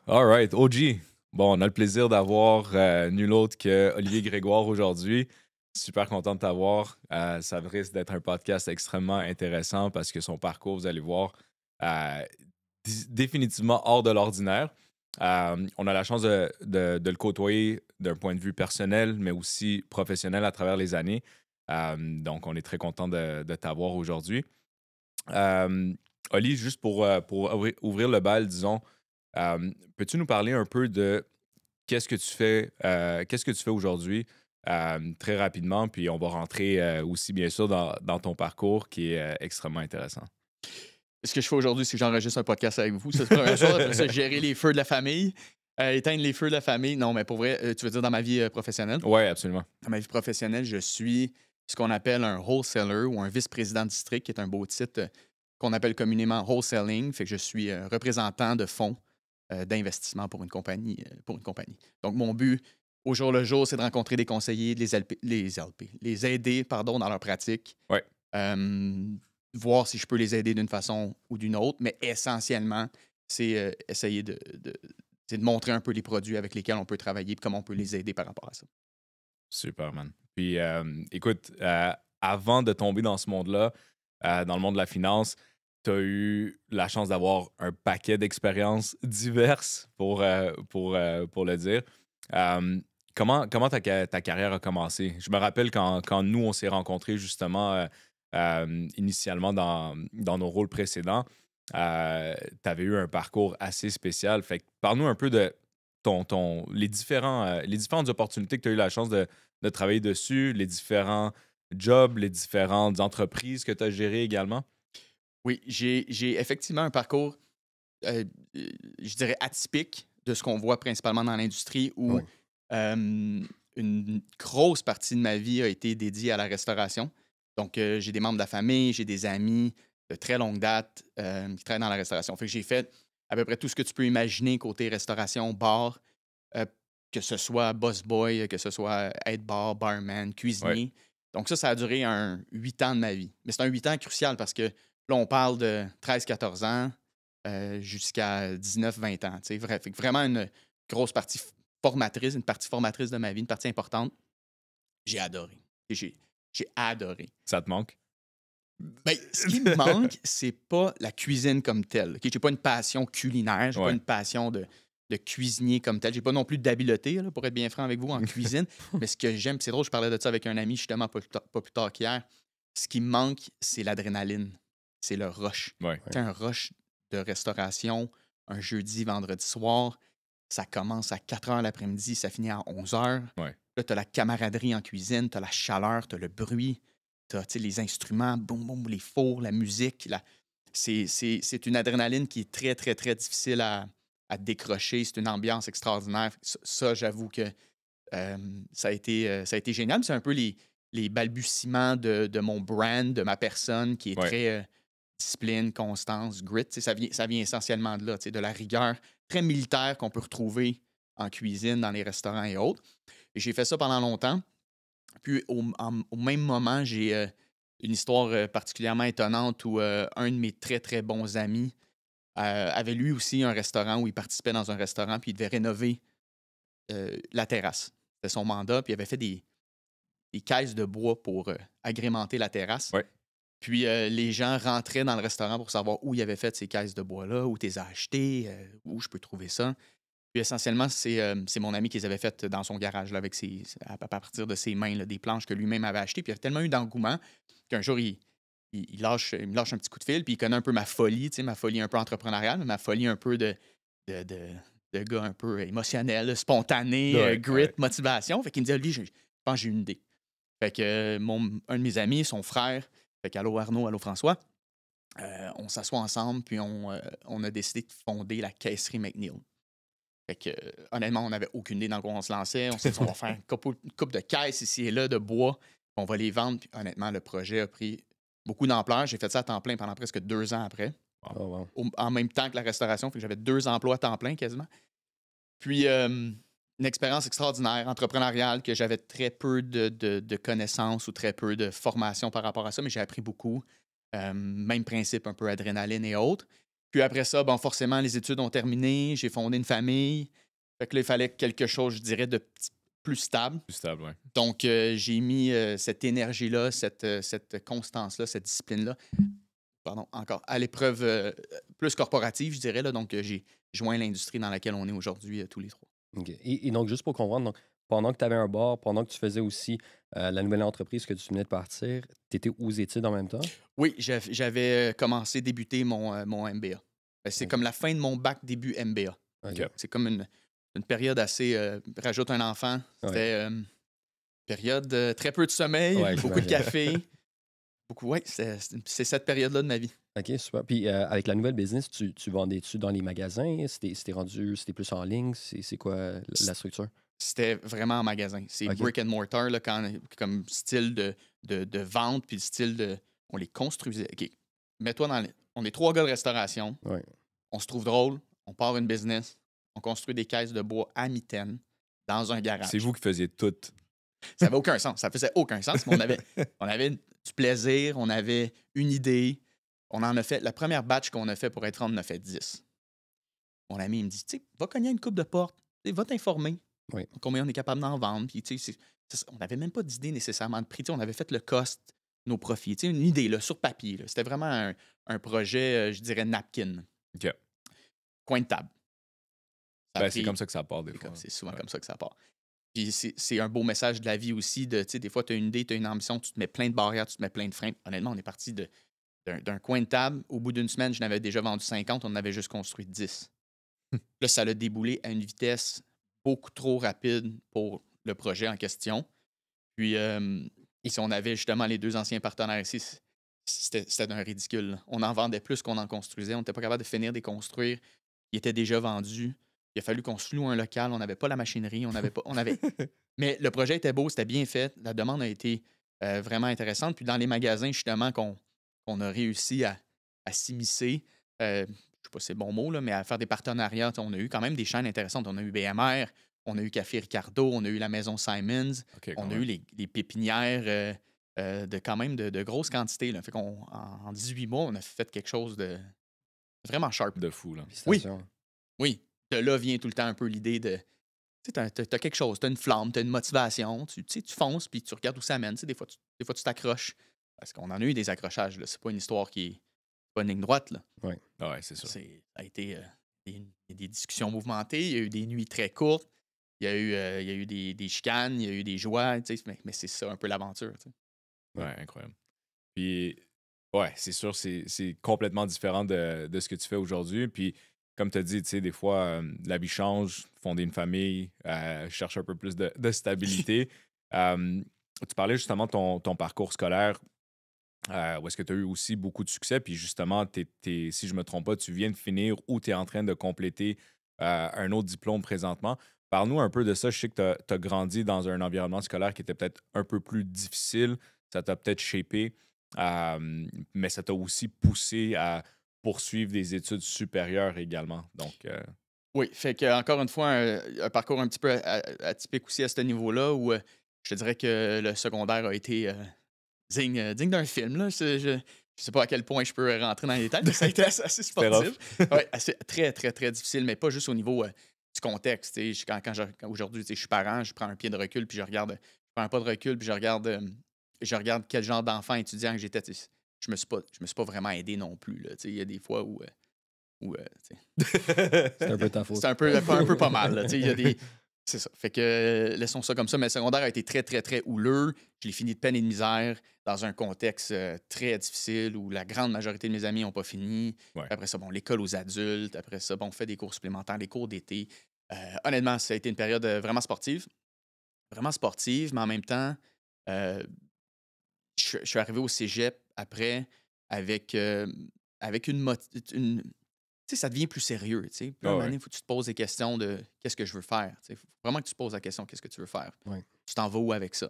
All right, OG. Bon, on a le plaisir d'avoir nul autre que Olivier Grégoire aujourd'hui. Super content de t'avoir. Ça risque d'être un podcast extrêmement intéressant parce que son parcours, vous allez voir, euh, définitivement hors de l'ordinaire. On a la chance de le côtoyer d'un point de vue personnel, mais aussi professionnel à travers les années. Donc, on est très content de t'avoir aujourd'hui. Euh, Oli, juste pour ouvrir le bal, disons, peux-tu nous parler un peu de qu'est-ce que tu fais aujourd'hui très rapidement, puis on va rentrer aussi bien sûr dans ton parcours qui est extrêmement intéressant. Ce que je fais aujourd'hui, c'est que j'enregistre un podcast avec vous. Ça, c'est la première chose. Après ça, gérer les feux de la famille, éteindre les feux de la famille. Non, mais pour vrai, tu veux dire dans ma vie professionnelle? Oui, absolument. Dans ma vie professionnelle, je suis ce qu'on appelle un wholesaler ou un vice-président de district, qui est un beau titre qu'on appelle communément wholesaling. Fait que je suis représentant de fonds d'investissement pour une compagnie. Donc, mon but au jour le jour, c'est de rencontrer des conseillers, de les aider pardon, dans leur pratique. Ouais. Voir si je peux les aider d'une façon ou d'une autre, mais essentiellement, c'est essayer c'est de montrer un peu les produits avec lesquels on peut travailler et comment on peut les aider par rapport à ça. Super, man. Puis, écoute, avant de tomber dans ce monde-là, dans le monde de la finance, tu as eu la chance d'avoir un paquet d'expériences diverses, pour le dire. Comment ta carrière a commencé? Je me rappelle quand nous, on s'est rencontrés justement initialement dans nos rôles précédents, tu avais eu un parcours assez spécial. Fait que parle-nous un peu de les différentes opportunités que tu as eu la chance de travailler dessus, les différents jobs, les différentes entreprises que tu as gérées également. Oui, j'ai effectivement un parcours, euh, je dirais, atypique de ce qu'on voit principalement dans l'industrie où Oui. une grosse partie de ma vie a été dédiée à la restauration. Donc, j'ai des membres de la famille, j'ai des amis de très longue date qui travaillent dans la restauration. Fait que j'ai fait à peu près tout ce que tu peux imaginer côté restauration, bar, euh, que ce soit boss boy, que ce soit aide bar, barman, Ouais. cuisinier. Donc ça a duré 8 ans de ma vie. Mais c'est un 8 ans crucial parce que là, on parle de 13-14 ans jusqu'à 19-20 ans. Fait que vraiment une grosse partie formatrice, une partie formatrice de ma vie, une partie importante. J'ai adoré. J'ai adoré. Ça te manque? Ben, ce qui me manque, c'est pas la cuisine comme telle. OK? J'ai pas une passion culinaire, j'ai pas Ouais. une passion de cuisinier comme tel. J'ai pas non plus d'habileté, là, pour être bien franc avec vous, en cuisine. Mais ce que j'aime, puis c'est drôle, je parlais de ça avec un ami justement pas plus tard qu'hier. Ce qui me manque, c'est l'adrénaline. C'est le rush. Ouais. Tu sais, un rush de restauration, un jeudi, vendredi soir. Ça commence à 4 heures l'après-midi, ça finit à 11 heures. Ouais. Là, tu as la camaraderie en cuisine, tu as la chaleur, tu as le bruit, tu as les instruments, boum, boum, les fours, la musique. C'est une adrénaline qui est très, très, très difficile à décrocher. C'est une ambiance extraordinaire. Ça, j'avoue que ça a été génial. C'est un peu les balbutiements de mon brand, de ma personne qui est Ouais. très discipline, constance, grit. Ça vient essentiellement de là, de la rigueur très militaire qu'on peut retrouver en cuisine, dans les restaurants et autres. Et j'ai fait ça pendant longtemps. Puis au même moment, j'ai une histoire particulièrement étonnante où un de mes très, très bons amis avait lui aussi un restaurant où il participait dans un restaurant, puis il devait rénover la terrasse. C'était son mandat, puis il avait fait des caisses de bois pour agrémenter la terrasse. Ouais. Puis les gens rentraient dans le restaurant pour savoir où il avait fait ces caisses de bois-là, où tu les as achetées, où je peux trouver ça. Puis essentiellement, c'est mon ami qui les avait faites dans son garage là, avec à partir de ses mains, là, des planches que lui-même avait achetées. Puis il y avait tellement eu d'engouement qu'un jour, il me lâche un petit coup de fil, puis il connaît un peu ma folie, ma folie un peu entrepreneuriale, mais ma folie un peu de, de, de gars un peu émotionnel, spontané, Ouais, grit, ouais. motivation. Fait qu'il me dit, Olivier, je pense que j'ai une idée. Fait que un de mes amis, son frère, fait qu'allô Arnaud, allô François, on s'assoit ensemble, puis on a décidé de fonder la caisserie McNeil. Fait que, honnêtement, on n'avait aucune idée dans quoi on se lançait. On s'est dit, on va faire une coupe de caisses ici et là, de bois, puis on va les vendre. Puis honnêtement, le projet a pris beaucoup d'ampleur. J'ai fait ça à temps plein pendant presque 2 ans après, Oh, wow. en même temps que la restauration. Fait que j'avais 2 emplois à temps plein quasiment. Puis, une expérience extraordinaire, entrepreneuriale, que j'avais très peu de connaissances ou très peu de formation par rapport à ça, mais j'ai appris beaucoup. Même principe, un peu adrénaline et autres. Puis après ça, bon, forcément, les études ont terminé. J'ai fondé une famille. Fait que là, il fallait quelque chose, je dirais, de plus stable. Plus stable, ouais. Donc, j'ai mis cette énergie-là, cette constance-là, cette discipline-là, pardon, encore, à l'épreuve plus corporative, je dirais. Là. Donc, j'ai joint l'industrie dans laquelle on est aujourd'hui, tous les trois. OK. Et donc, juste pour comprendre, donc, pendant que tu avais un bar, pendant que tu faisais aussi la nouvelle entreprise que tu venais de partir, tu étais aux études en même temps? Oui, j'avais commencé, débuté mon MBA. C'est OK. comme la fin de mon bac, début MBA. OK. OK. C'est comme une période assez... rajoute un enfant. C'était période très peu de sommeil, Ouais, beaucoup de j'imagine. café. Oui, c'est cette période-là de ma vie. OK, super. Puis avec la nouvelle business, tu vendais-tu dans les magasins? C'était plus en ligne? C'est quoi la structure? C'était vraiment en magasin. C'est OK. brick and mortar, là, comme style de vente, puis le style de... On les construisait. OK, mets-toi dans... On est trois gars de restauration. Ouais. On se trouve drôle. On part une business. On construit des caisses de bois à mitaine dans un garage. C'est vous qui faisiez tout. Ça n'avait aucun sens. Ça faisait aucun sens. Mais on avait du plaisir. On avait une idée. On en a fait... La première batch qu'on a fait pour être on en a fait 10. Mon ami, il me dit, tu sais, va cogner une coupe de porte. Va t'informer. Oui. Combien on est capable d'en vendre. Puis, tu sais, on n'avait même pas d'idée nécessairement de prix. Tu sais, on avait fait le cost, nos profits. Tu sais, une idée là, sur papier. C'était vraiment un projet, je dirais, napkin. OK. Coin de table. Ça a Ben, c'est pris- comme ça que ça part des fois. C'est souvent Ouais. comme ça que ça part. Puis c'est un beau message de la vie aussi. Tu sais, des fois, tu as une idée, tu as une ambition, tu te mets plein de barrières, tu te mets plein de freins. Honnêtement, on est parti d'un coin de table. Au bout d'une semaine, je n'avais déjà vendu 50, on en avait juste construit 10. Là, ça l'a déboulé à une vitesse beaucoup trop rapide pour le projet en question. Puis, si on avait justement les deux anciens partenaires ici, c'était d'un ridicule. Là. On en vendait plus qu'on en construisait. On n'était pas capable de finir de les construire. Ils étaient déjà vendus. Il a fallu qu'on se loue un local. On n'avait pas la machinerie. On avait... Mais le projet était beau, c'était bien fait. La demande a été vraiment intéressante. Puis dans les magasins, justement, qu'on a réussi à s'immiscer, je ne sais pas si c'est le bon mot, là, mais à faire des partenariats. On a eu quand même des chaînes intéressantes. On a eu BMR, on a eu Café Ricardo, on a eu la Maison Simons, OK, on quand a même. eu les pépinières de quand même de grosses quantités. Là. Fait en 18 mois, on a fait quelque chose de vraiment sharp. De fou, là. Félicitations. Oui, de là vient tout le temps un peu l'idée de... Tu sais, t'as quelque chose, t'as une flamme, t'as une motivation, tu fonces, puis tu regardes où ça mène. Tu sais, des fois, tu t'accroches. Parce qu'on en a eu des accrochages, là. C'est pas une histoire qui est pas une ligne droite, là. Ah ouais, c'est ça. Ça a été des discussions mouvementées, il y a eu des nuits très courtes, il y a eu des chicanes, il y a eu des joies, tu sais, mais c'est ça un peu l'aventure. Tu sais. Ouais, incroyable. Puis, ouais, c'est sûr, c'est complètement différent de ce que tu fais aujourd'hui. Puis, comme tu as dit, tu sais, des fois, la vie change, fonder une famille, chercher un peu plus de stabilité. Tu parlais justement de ton parcours scolaire, où est-ce que tu as eu aussi beaucoup de succès. Puis, justement, si je ne me trompe pas, tu viens de finir ou tu es en train de compléter un autre diplôme présentement. Parle-nous un peu de ça. Je sais que tu as grandi dans un environnement scolaire qui était peut-être un peu plus difficile. Ça t'a peut-être shapé, mais ça t'a aussi poussé à poursuivre des études supérieures également. Donc, Oui, fait que encore une fois, un parcours un petit peu atypique aussi à ce niveau-là, où je te dirais que le secondaire a été digne d'un film. Là. Je sais pas à quel point je peux rentrer dans les détails, mais ça a été assez sportif. Ouais, très, très, très difficile, mais pas juste au niveau du contexte. Aujourd'hui, je suis parent, je prends un pied de recul, puis je prends un pas de recul, puis je regarde quel genre d'enfant étudiant que j'étais. Je me suis pas vraiment aidé non plus. Il y a des fois où C'est un peu ta faute. c'est un peu pas mal. Là, il y a des... C'est ça. Fait que laissons ça comme ça. Mais le secondaire a été très, très, très houleux. Je l'ai fini de peine et de misère dans un contexte très difficile où la grande majorité de mes amis n'ont pas fini. Ouais. Après ça, l'école aux adultes. Après ça, on fait des cours supplémentaires, des cours d'été. Honnêtement, ça a été une période vraiment sportive. Vraiment sportive, mais en même temps, je suis arrivé au cégep après avec une tu sais, ça devient plus sérieux. Tu sais. Puis à un moment donné, il faut que tu te poses des questions de qu'est-ce que je veux faire. Il faut vraiment que tu te poses la question qu'est-ce que tu veux faire. Ouais. Tu t'en vas où avec ça?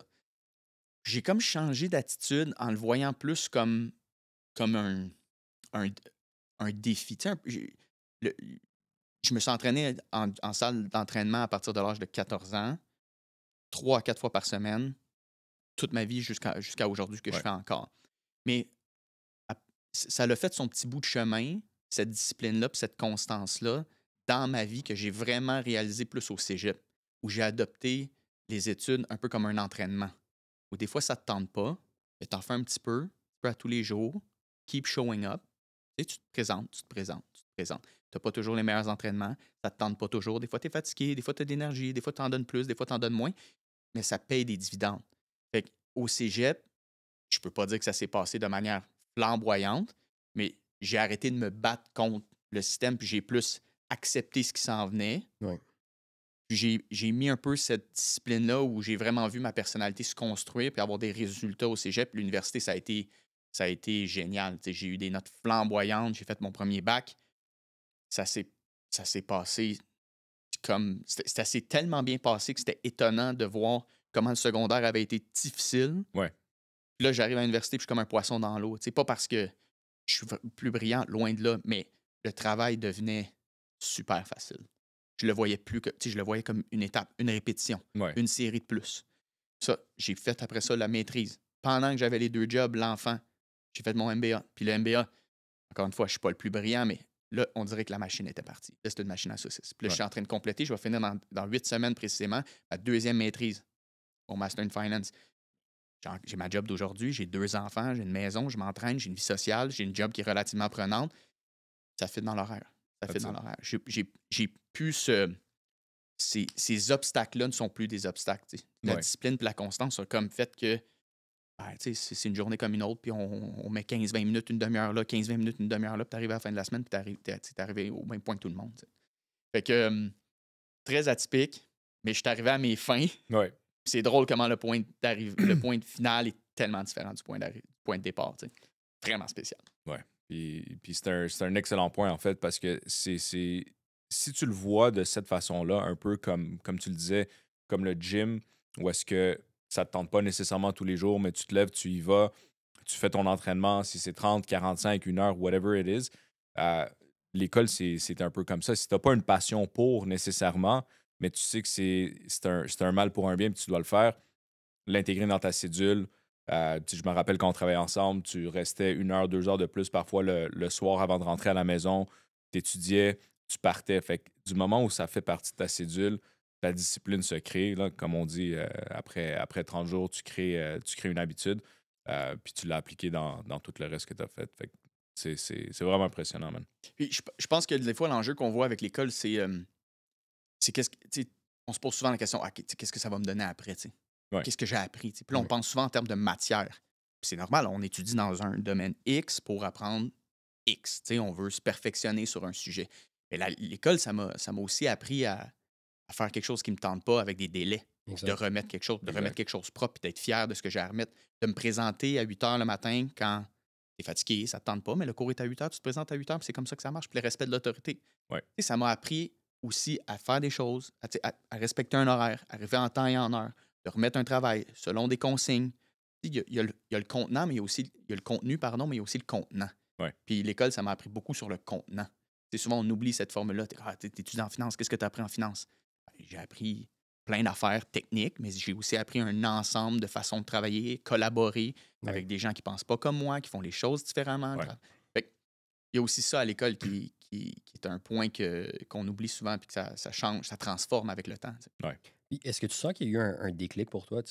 J'ai comme changé d'attitude en le voyant plus comme un défi. Tu sais, je me suis entraîné en salle d'entraînement à partir de l'âge de 14 ans, 3 à 4 fois par semaine, toute ma vie jusqu'à aujourd'hui que je fais encore. Mais ça l'a fait son petit bout de chemin. cette discipline-là puis cette constance-là dans ma vie que j'ai vraiment réalisé plus au cégep, où j'ai adopté les études un peu comme un entraînement. Où des fois, ça ne te tente pas, mais tu en fais un petit peu à tous les jours, keep showing up. Et tu te présentes, tu te présentes, tu te présentes. Tu n'as pas toujours les meilleurs entraînements, ça ne te tente pas toujours. Des fois, tu es fatigué, des fois, tu as de l'énergie, des fois, tu en donnes plus, des fois, tu en donnes moins, mais ça paye des dividendes. Fait au cégep, je peux pas dire que ça s'est passé de manière flamboyante, mais j'ai arrêté de me battre contre le système, puis j'ai plus accepté ce qui s'en venait. Ouais. Puis j'ai mis un peu cette discipline-là où j'ai vraiment vu ma personnalité se construire puis avoir des résultats au cégep. L'université, ça a été génial. T'sais, j'ai eu des notes flamboyantes, j'ai fait mon premier bac. Ça s'est passé comme. C'était assez tellement bien passé que c'était étonnant de voir comment le secondaire avait été difficile. Ouais. Puis là, j'arrive à l'université puis je suis comme un poisson dans l'eau. Pas parce que je suis plus brillant, loin de là, mais le travail devenait super facile. Je le voyais plus que. Je le voyais comme une étape, une répétition, Ouais. une série de plus. Ça, j'ai fait après ça la maîtrise. Pendant que j'avais les 2 jobs, l'enfant, j'ai fait mon MBA. Puis le MBA, encore une fois, je ne suis pas le plus brillant, mais là, on dirait que la machine était partie. Là, c'était une machine à saucisses. Puis là, je suis en train de compléter. Je vais finir dans 8 semaines précisément ma 2e maîtrise, mon Master in Finance. J'ai ma job d'aujourd'hui, j'ai 2 enfants, j'ai une maison, je m'entraîne, j'ai une vie sociale, j'ai une job qui est relativement prenante. Ça fit dans l'horaire. Ça fit dans l'horaire. J'ai plus ces obstacles-là ne sont plus des obstacles. T'sais. La discipline et la constance sont comme fait que c'est une journée comme une autre, puis on met 15-20 minutes, une demi-heure là, 15-20 minutes, une demi-heure là, puis t'arrives à la fin de la semaine, puis t'es arrivé au même point que tout le monde. T'sais. Fait que très atypique, mais je suis arrivé à mes fins. Ouais. C'est drôle comment le point de finale est tellement différent du point de départ. T'sais. Vraiment spécial. Ouais. Puis c'est un excellent point, en fait, parce que si tu le vois de cette façon-là, un peu comme tu le disais, comme le gym, où est-ce que ça te tente pas nécessairement tous les jours, mais tu te lèves, tu y vas, tu fais ton entraînement, si c'est 30, 45, 1 heure, whatever it is. L'école, c'est un peu comme ça. Si tu n'as pas une passion pour nécessairement, mais tu sais que c'est un mal pour un bien, puis tu dois le faire, l'intégrer dans ta cédule. Je me rappelle quand on travaillait ensemble, tu restais 1 heure, 2 heures de plus parfois le soir avant de rentrer à la maison. Tu étudiais, tu partais. Fait que du moment où ça fait partie de ta cédule, ta discipline se crée. Là, comme on dit, après 30 jours, tu crées une habitude. Puis tu l'as appliqué dans tout le reste que tu as fait. Fait que c'est vraiment impressionnant, man. Puis je pense que des fois, l'enjeu qu'on voit avec l'école, c'est qu'est-ce que. On se pose souvent la question, qu'est-ce que ça va me donner après? Ouais. Qu'est-ce que j'ai appris? Puis là, on pense souvent en termes de matière. Puis c'est normal, on étudie dans un domaine X pour apprendre X. On veut se perfectionner sur un sujet. Mais l'école, ça m'a aussi appris à faire quelque chose qui ne me tente pas avec des délais. De remettre quelque chose, remettre quelque chose propre, puis d'être fier de ce que j'ai à remettre. De me présenter à 8 heures le matin quand tu es fatigué, ça ne te tente pas, mais le cours est à 8 heures, tu te présentes à 8 heures, puis c'est comme ça que ça marche. Puis le respect de l'autorité. Ouais. Ça m'a appris aussi à faire des choses, à respecter un horaire, à arriver en temps et en heure, de remettre un travail selon des consignes. Il y a le contenant, mais il y a le contenu, pardon, mais il y a aussi le contenant. Ouais. Puis l'école, ça m'a appris beaucoup sur le contenant. Souvent, on oublie cette formule-là. Tu étudies en finance, qu'est-ce que tu as appris en finance? J'ai appris plein d'affaires techniques, mais j'ai aussi appris un ensemble de façons de travailler, collaborer avec des gens qui ne pensent pas comme moi, qui font les choses différemment. Ouais. Fait, il y a aussi ça à l'école qui est un point qu'on oublie souvent et que ça change, ça transforme avec le temps. Ouais. Est-ce que tu sens qu'il y a eu un déclic pour toi?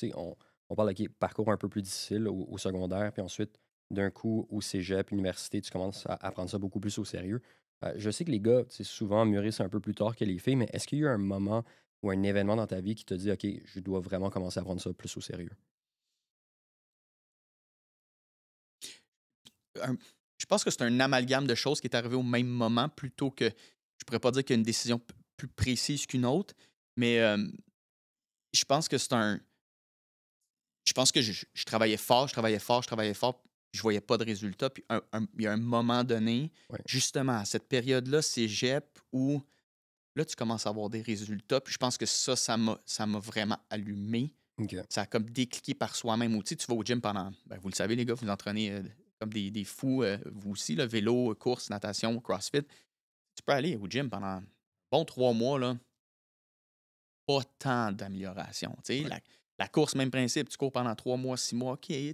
On parle de parcours un peu plus difficile au secondaire, puis ensuite, d'un coup, au cégep, université, tu commences à prendre ça beaucoup plus au sérieux. Je sais que les gars, souvent mûrissent un peu plus tard que les filles, mais est-ce qu'il y a eu un moment ou un événement dans ta vie qui te dit, OK, je dois vraiment commencer à prendre ça plus au sérieux? Je pense que c'est un amalgame de choses qui est arrivé au même moment plutôt que, je pourrais pas dire qu'il y a une décision plus précise qu'une autre, mais je pense que c'est un... Je pense que je travaillais fort, je voyais pas de résultat. Puis il y a un moment donné, justement, à cette période-là, cégep, où là, tu commences à avoir des résultats. Puis je pense que ça m'a vraiment allumé. Okay. Ça a comme décliqué par soi-même. Ou tu vas au gym pendant, vous le savez, les gars, vous entraînez comme des fous, vous aussi, là, vélo, course, natation, CrossFit. Tu peux aller au gym pendant bon 3 mois, là, pas tant d'amélioration. La course, même principe, tu cours pendant 3 mois, 6 mois, OK, mais il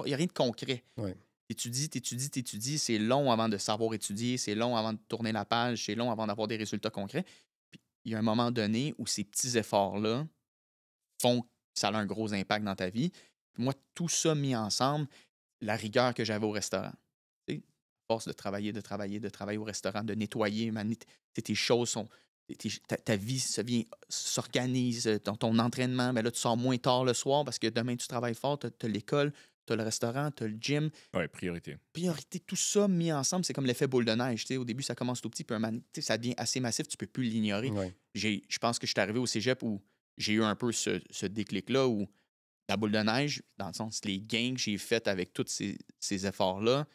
n'y a rien de concret. Ouais. t'étudies. C'est long avant de savoir étudier, c'est long avant de tourner la page, c'est long avant d'avoir des résultats concrets. Puis il y a un moment donné où ces petits efforts-là font que ça a un gros impact dans ta vie. Puis moi, tout ça mis ensemble, la rigueur que j'avais au restaurant. Tu sais, à force de travailler au restaurant, de nettoyer, tes choses sont. Ta vie s'organise, ton entraînement, mais là, tu sors moins tard le soir parce que demain, tu travailles fort, tu as l'école, tu as le restaurant, tu as le gym. Ouais, priorité. Priorité, tout ça mis ensemble, c'est comme l'effet boule de neige. Tu sais, au début, ça commence tout petit, puis ça devient assez massif, tu peux plus l'ignorer. Ouais. Je pense que je suis arrivé au cégep où j'ai eu un peu ce déclic-là où la boule de neige, dans le sens, les gains que j'ai faits avec tous ces efforts-là,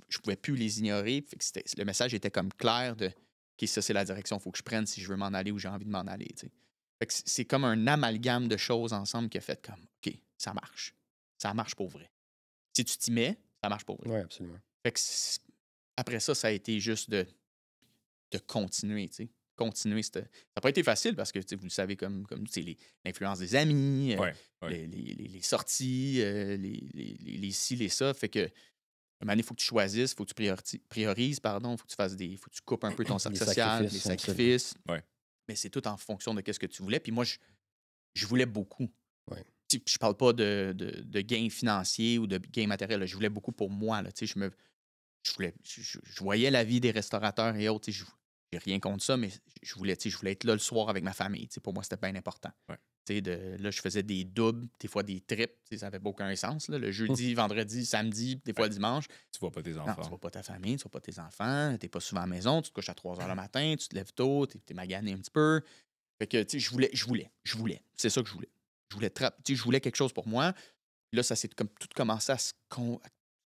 je pouvais plus les ignorer. Fait que le message était comme clair de OK, ça, c'est la direction qu'il faut que je prenne si je veux m'en aller ou j'ai envie de m'en aller. Tu sais. Fait que c'est comme un amalgame de choses ensemble qui a fait comme OK, ça marche. Ça marche pour vrai. Si tu t'y mets, ça marche pour vrai. Oui, absolument. Fait que après ça, ça a été juste de continuer. Tu sais. Continuer. Ça n'a pas été facile parce que vous le savez, comme l'influence des amis, les sorties, les ci, les ça. Fait que un moment donné, il faut que tu choisisses, il faut que tu priorises, pardon, il faut que tu fasses faut que tu coupes un peu ton cercle social, les sacrifices. Ouais. Mais c'est tout en fonction de ce que tu voulais. Puis moi, je voulais beaucoup. Ouais. Je parle pas de gains financiers ou de gains matériels. Là. Je voulais beaucoup pour moi. Là. Je voyais la vie des restaurateurs et autres. Je n'ai rien contre ça, mais je voulais être là le soir avec ma famille. Pour moi, c'était bien important. Ouais. Là, je faisais des doubles, des fois des trips. Ça n'avait aucun sens. Là. Le jeudi, vendredi, samedi, des fois dimanche. Tu vois pas tes enfants. Non, tu vois pas ta famille, tu vois pas tes enfants. Tu n'es pas souvent à la maison. Tu te couches à 3 heures le matin, tu te lèves tôt, tu es magané un petit peu. Fait que, je voulais. C'est ça que je voulais. Je voulais quelque chose pour moi. Là, ça s'est comme tout commencé à se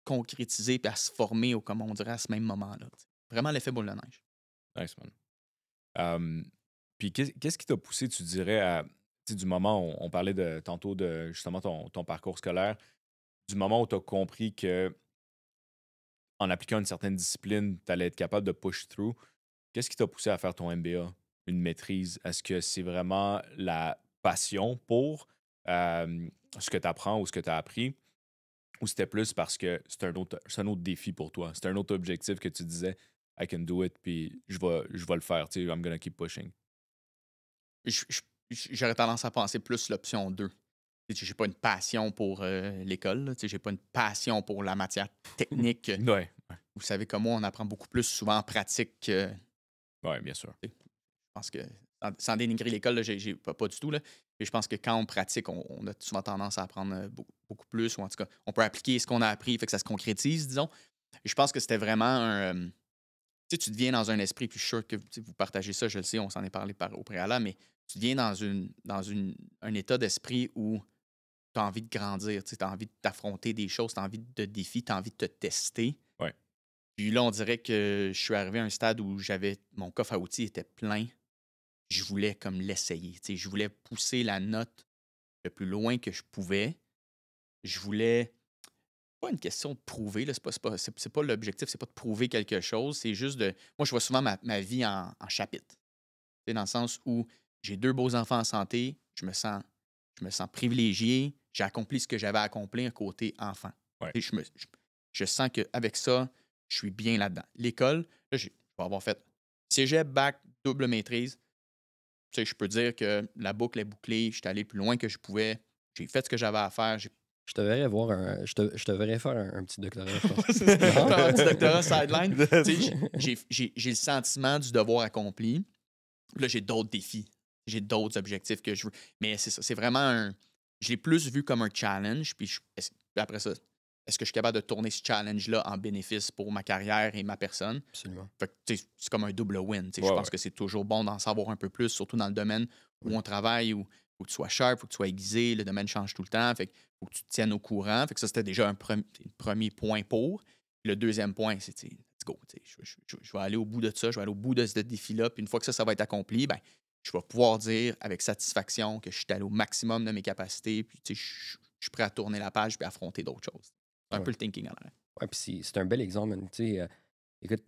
concrétiser et à se former, comme on dirait, à ce même moment-là. Vraiment l'effet boule de neige. Nice, man. Puis qu'est-ce qui t'a poussé, tu dirais, à du moment où on parlait tantôt de justement ton parcours scolaire, du moment où tu as compris que en appliquant une certaine discipline, tu allais être capable de push through, qu'est-ce qui t'a poussé à faire ton MBA, une maîtrise? Est-ce que c'est vraiment la passion pour ce que tu apprends ou ce que tu as appris? Ou c'était plus parce que c'est un autre défi pour toi? C'est un autre objectif que tu disais, I can do it, puis je vais le faire, tu sais, I'm gonna keep pushing. J'aurais tendance à penser plus l'option 2. J'ai pas une passion pour l'école. J'ai pas une passion pour la matière technique. Ouais. Vous savez, comme moi, on apprend beaucoup plus souvent en pratique que. Oui, bien sûr. Je pense que, sans dénigrer l'école, j'ai pas du tout. Là, mais je pense que quand on pratique, on a souvent tendance à apprendre beaucoup plus, ou en tout cas, on peut appliquer ce qu'on a appris, fait que ça se concrétise, disons. Et je pense que c'était vraiment un. Tu deviens dans un esprit, puis je suis sûr que vous partagez ça, je le sais, on s'en est parlé au préalable, mais tu deviens dans un état d'esprit où tu as envie de grandir, tu as envie de t'affronter des choses, tu as envie de défis, tu as envie de te tester. Ouais. Puis là, on dirait que je suis arrivé à un stade où mon coffre à outils était plein. Je voulais comme l'essayer. Je voulais pousser la note le plus loin que je pouvais. Je voulais. Pas une question de prouver, là, c'est pas l'objectif, c'est pas de prouver quelque chose, c'est juste de. Moi, je vois souvent ma vie en chapitres. Dans le sens où j'ai 2 beaux enfants en santé, je me sens privilégié, j'ai accompli ce que j'avais à accomplir côté enfant. Ouais. Je sens qu'avec ça, je suis bien là-dedans. L'école, là, je vais avoir fait cégep, bac, double maîtrise. Je peux dire que la boucle est bouclée, je suis allé le plus loin que je pouvais, j'ai fait ce que j'avais à faire. Je te verrais je te verrais faire un petit doctorat, je pense. Un petit doctorat sideline. J'ai le sentiment du devoir accompli. Là, j'ai d'autres défis. J'ai d'autres objectifs que je veux. Mais c'est ça. C'est vraiment je l'ai plus vu comme un challenge. Puis après ça, est-ce que je suis capable de tourner ce challenge-là en bénéfice pour ma carrière et ma personne? Absolument. Fait que, c'est comme un double win. Je pense que c'est toujours bon d'en savoir un peu plus, surtout dans le domaine où on travaille, où il faut que tu sois sharp, il faut que tu sois aiguisé, le domaine change tout le temps. Fait que faut que tu te tiennes au courant. Fait que ça, c'était déjà un premier point pour. Le deuxième point, c'est let's go. Je vais aller au bout de ça, je vais aller au bout de ce défi-là. Puis une fois que ça va être accompli, ben, je vais pouvoir dire avec satisfaction que je suis allé au maximum de mes capacités. Puis je suis prêt à tourner la page puis affronter d'autres choses. C'est un peu le thinking en l'air. Oui, puis c'est un bel exemple. Écoute,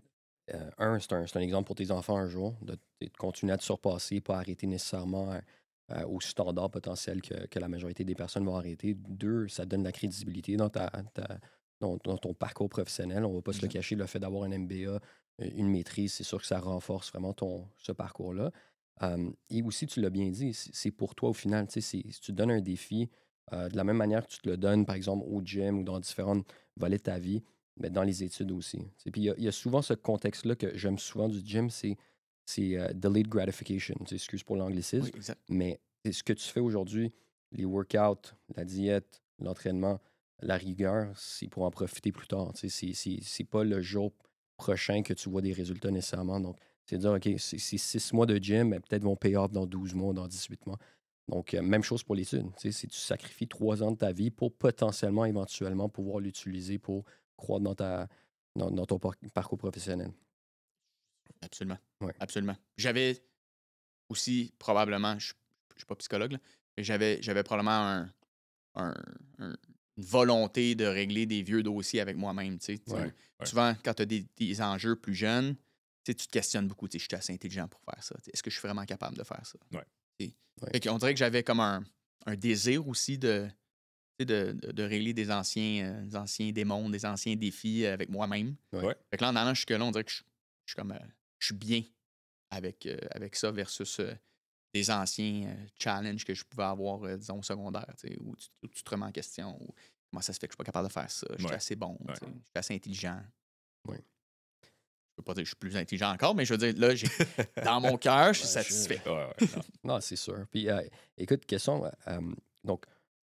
c'est un exemple pour tes enfants un jour, de continuer à te surpasser, pas arrêter nécessairement au standard potentiel que la majorité des personnes vont arrêter. 2, ça donne de la crédibilité dans dans ton parcours professionnel. On ne va pas se le Exact. cacher, le fait d'avoir un MBA, une maîtrise, c'est sûr que ça renforce vraiment ce parcours-là. Et aussi, tu l'as bien dit, c'est pour toi au final. Si tu te donnes un défi, de la même manière que tu te le donnes, par exemple, au gym ou dans différents volets de ta vie, mais dans les études aussi. Puis il y a souvent ce contexte-là que j'aime souvent du gym, c'est delayed gratification. Excuse pour l'anglicisme, Oui, exact. mais ce que tu fais aujourd'hui, les workouts, la diète, l'entraînement, la rigueur, c'est pour en profiter plus tard. C'est pas le jour prochain que tu vois des résultats nécessairement. Donc, c'est de dire, OK, c'est 6 mois de gym, mais peut-être vont pay off dans 12 mois, dans 18 mois. Donc, même chose pour l'étude. Si tu sacrifies 3 ans de ta vie pour potentiellement, éventuellement, pouvoir l'utiliser pour croître dans ton parcours professionnel. Absolument. Ouais. Absolument. J'avais aussi, probablement, je ne suis pas psychologue, là, mais j'avais probablement une volonté de régler des vieux dossiers avec moi-même. Ouais. Souvent, quand tu as des enjeux plus jeunes, tu te questionnes beaucoup. Je suis assez intelligent pour faire ça. Est-ce que je suis vraiment capable de faire ça? Ouais. On dirait que j'avais comme un désir aussi de régler des anciens démons, des anciens défis avec moi-même. Ouais. Fait que là, en allant jusque-là, on dirait que je suis comme je suis bien avec ça versus des anciens challenges que je pouvais avoir, disons, au secondaire, où tu te remets en question, ou comment ça se fait que je suis pas capable de faire ça, je suis assez bon, je suis assez intelligent. Ouais. Je peux pas dire que je suis plus intelligent encore, mais je veux dire, là, dans mon cœur, je suis satisfait. Non, c'est sûr. Puis, écoute, question. Donc,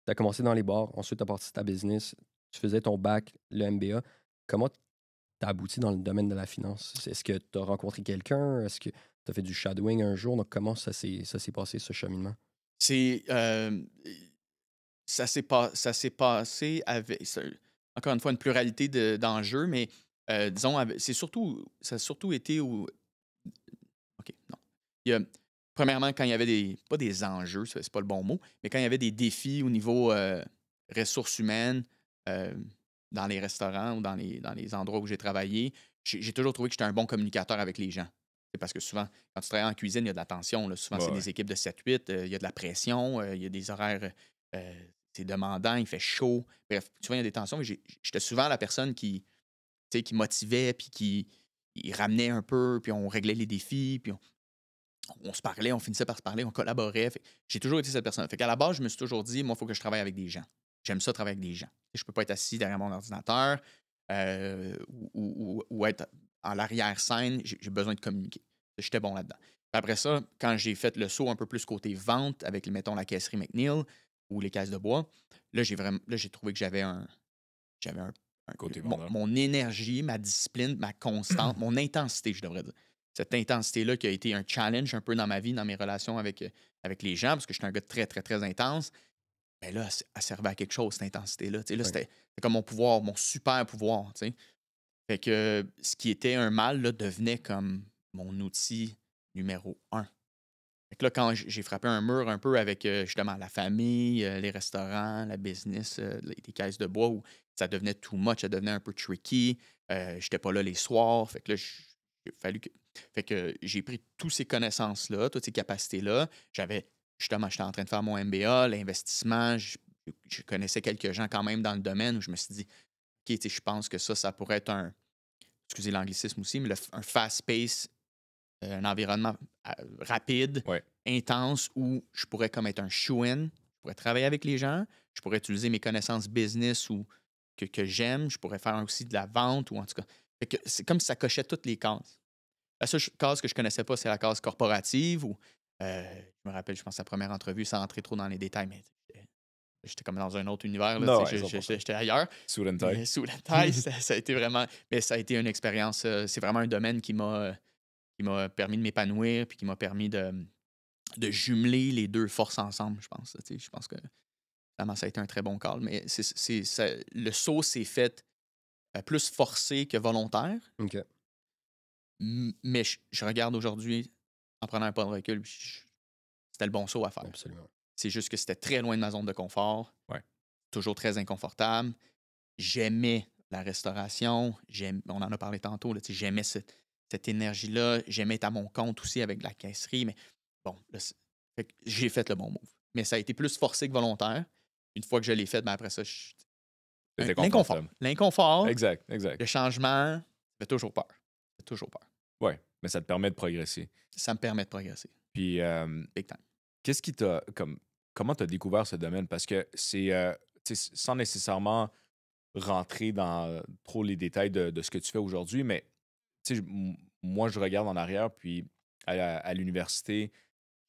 tu as commencé dans les bars, ensuite tu as parti ta business, tu faisais ton bac, le MBA. Comment tu as abouti dans le domaine de la finance? Est-ce que tu as rencontré quelqu'un? Est-ce que tu as fait du shadowing un jour? Donc, comment ça s'est passé, ce cheminement? Ça s'est passé avec, encore une fois, une pluralité d'enjeux, mais disons, ça a surtout été où. OK, non. Il y a, premièrement, quand il y avait pas des enjeux, c'est pas le bon mot, mais quand il y avait des défis au niveau ressources humaines, euh, dans les restaurants ou dans les endroits où j'ai travaillé, j'ai toujours trouvé que j'étais un bon communicateur avec les gens. C'est parce que souvent, quand tu travailles en cuisine, il y a de la tension. Là. Souvent, c'est des équipes de 7-8, il y a de la pression, il y a des horaires, c'est demandant, il fait chaud. Bref, souvent, il y a des tensions, mais j'étais souvent la personne qui motivait, puis qui il ramenait un peu, puis on réglait les défis, puis on se parlait, on finissait par se parler, on collaborait. J'ai toujours été cette personne. Fait qu'à la base, je me suis toujours dit, moi, il faut que je travaille avec des gens. J'aime ça travailler avec des gens. Je peux pas être assis derrière mon ordinateur ou être en l'arrière-scène. J'ai besoin de communiquer. J'étais bon là-dedans. Puis après ça, quand j'ai fait le saut un peu plus côté vente avec, mettons, la caisserie McNeil ou les caisses de bois, là, j'ai trouvé que j'avais un Côté mon énergie, ma discipline, ma constante, mon intensité, je devrais dire. Cette intensité-là qui a été un challenge un peu dans ma vie, dans mes relations avec les gens, parce que j'étais un gars très, très, très intense. Mais là, elle servait à quelque chose, cette intensité-là. Là, c'était comme mon pouvoir, mon super pouvoir. T'sais. Fait que ce qui était un mal là, devenait comme mon outil numéro 1. Fait que là, quand j'ai frappé un mur un peu avec justement la famille, les restaurants, la business, les caisses de bois, où ça devenait too much, ça devenait un peu tricky. J'étais pas là les soirs. Fait que là, fait que j'ai pris toutes ces connaissances-là, toutes ces capacités-là. J'étais en train de faire mon MBA, l'investissement. Je connaissais quelques gens quand même dans le domaine où je me suis dit, OK, je pense que ça pourrait être excusez l'anglicisme aussi, mais un fast pace, un environnement rapide, intense, où je pourrais comme être un shoe-in, je pourrais travailler avec les gens, je pourrais utiliser mes connaissances business ou que j'aime, je pourrais faire aussi de la vente, ou en tout cas. C'est comme si ça cochait toutes les cases. La seule case que je connaissais pas, c'est la case corporative, où je me rappelle, je pense, la première entrevue, sans entrer trop dans les détails, mais j'étais comme dans un autre univers, là, j'étais ailleurs. Sous la taille. Sous la taille, ça a été vraiment. Mais ça a été une expérience. C'est vraiment un domaine qui m'a permis de m'épanouir, puis qui m'a permis de jumeler les deux forces ensemble, je pense. Je pense que vraiment, ça a été un très bon call. Mais le saut s'est fait plus forcé que volontaire. OK. Mais je regarde aujourd'hui, en prenant un pas de recul, c'était le bon saut à faire. Absolument. C'est juste que c'était très loin de ma zone de confort. Ouais. Toujours très inconfortable. J'aimais la restauration. On en a parlé tantôt. Là, j'aimais cette énergie-là. J'aimais être à mon compte aussi avec la caisserie. Mais bon, là, j'ai fait le bon move. Mais ça a été plus forcé que volontaire. Une fois que je l'ai fait, ben après ça, C'était L'inconfort. confortable. L'inconfort, Exact, exact. le changement, ça fait toujours peur. Ça fait toujours peur. Ouais, mais ça te permet de progresser. Ça me permet de progresser. Puis, Big time. qu'est-ce qui t'a. Comment tu as découvert ce domaine? Parce que c'est. Tu sais, sans nécessairement rentrer dans trop les détails de ce que tu fais aujourd'hui, mais tu sais, moi, je regarde en arrière, puis à l'université,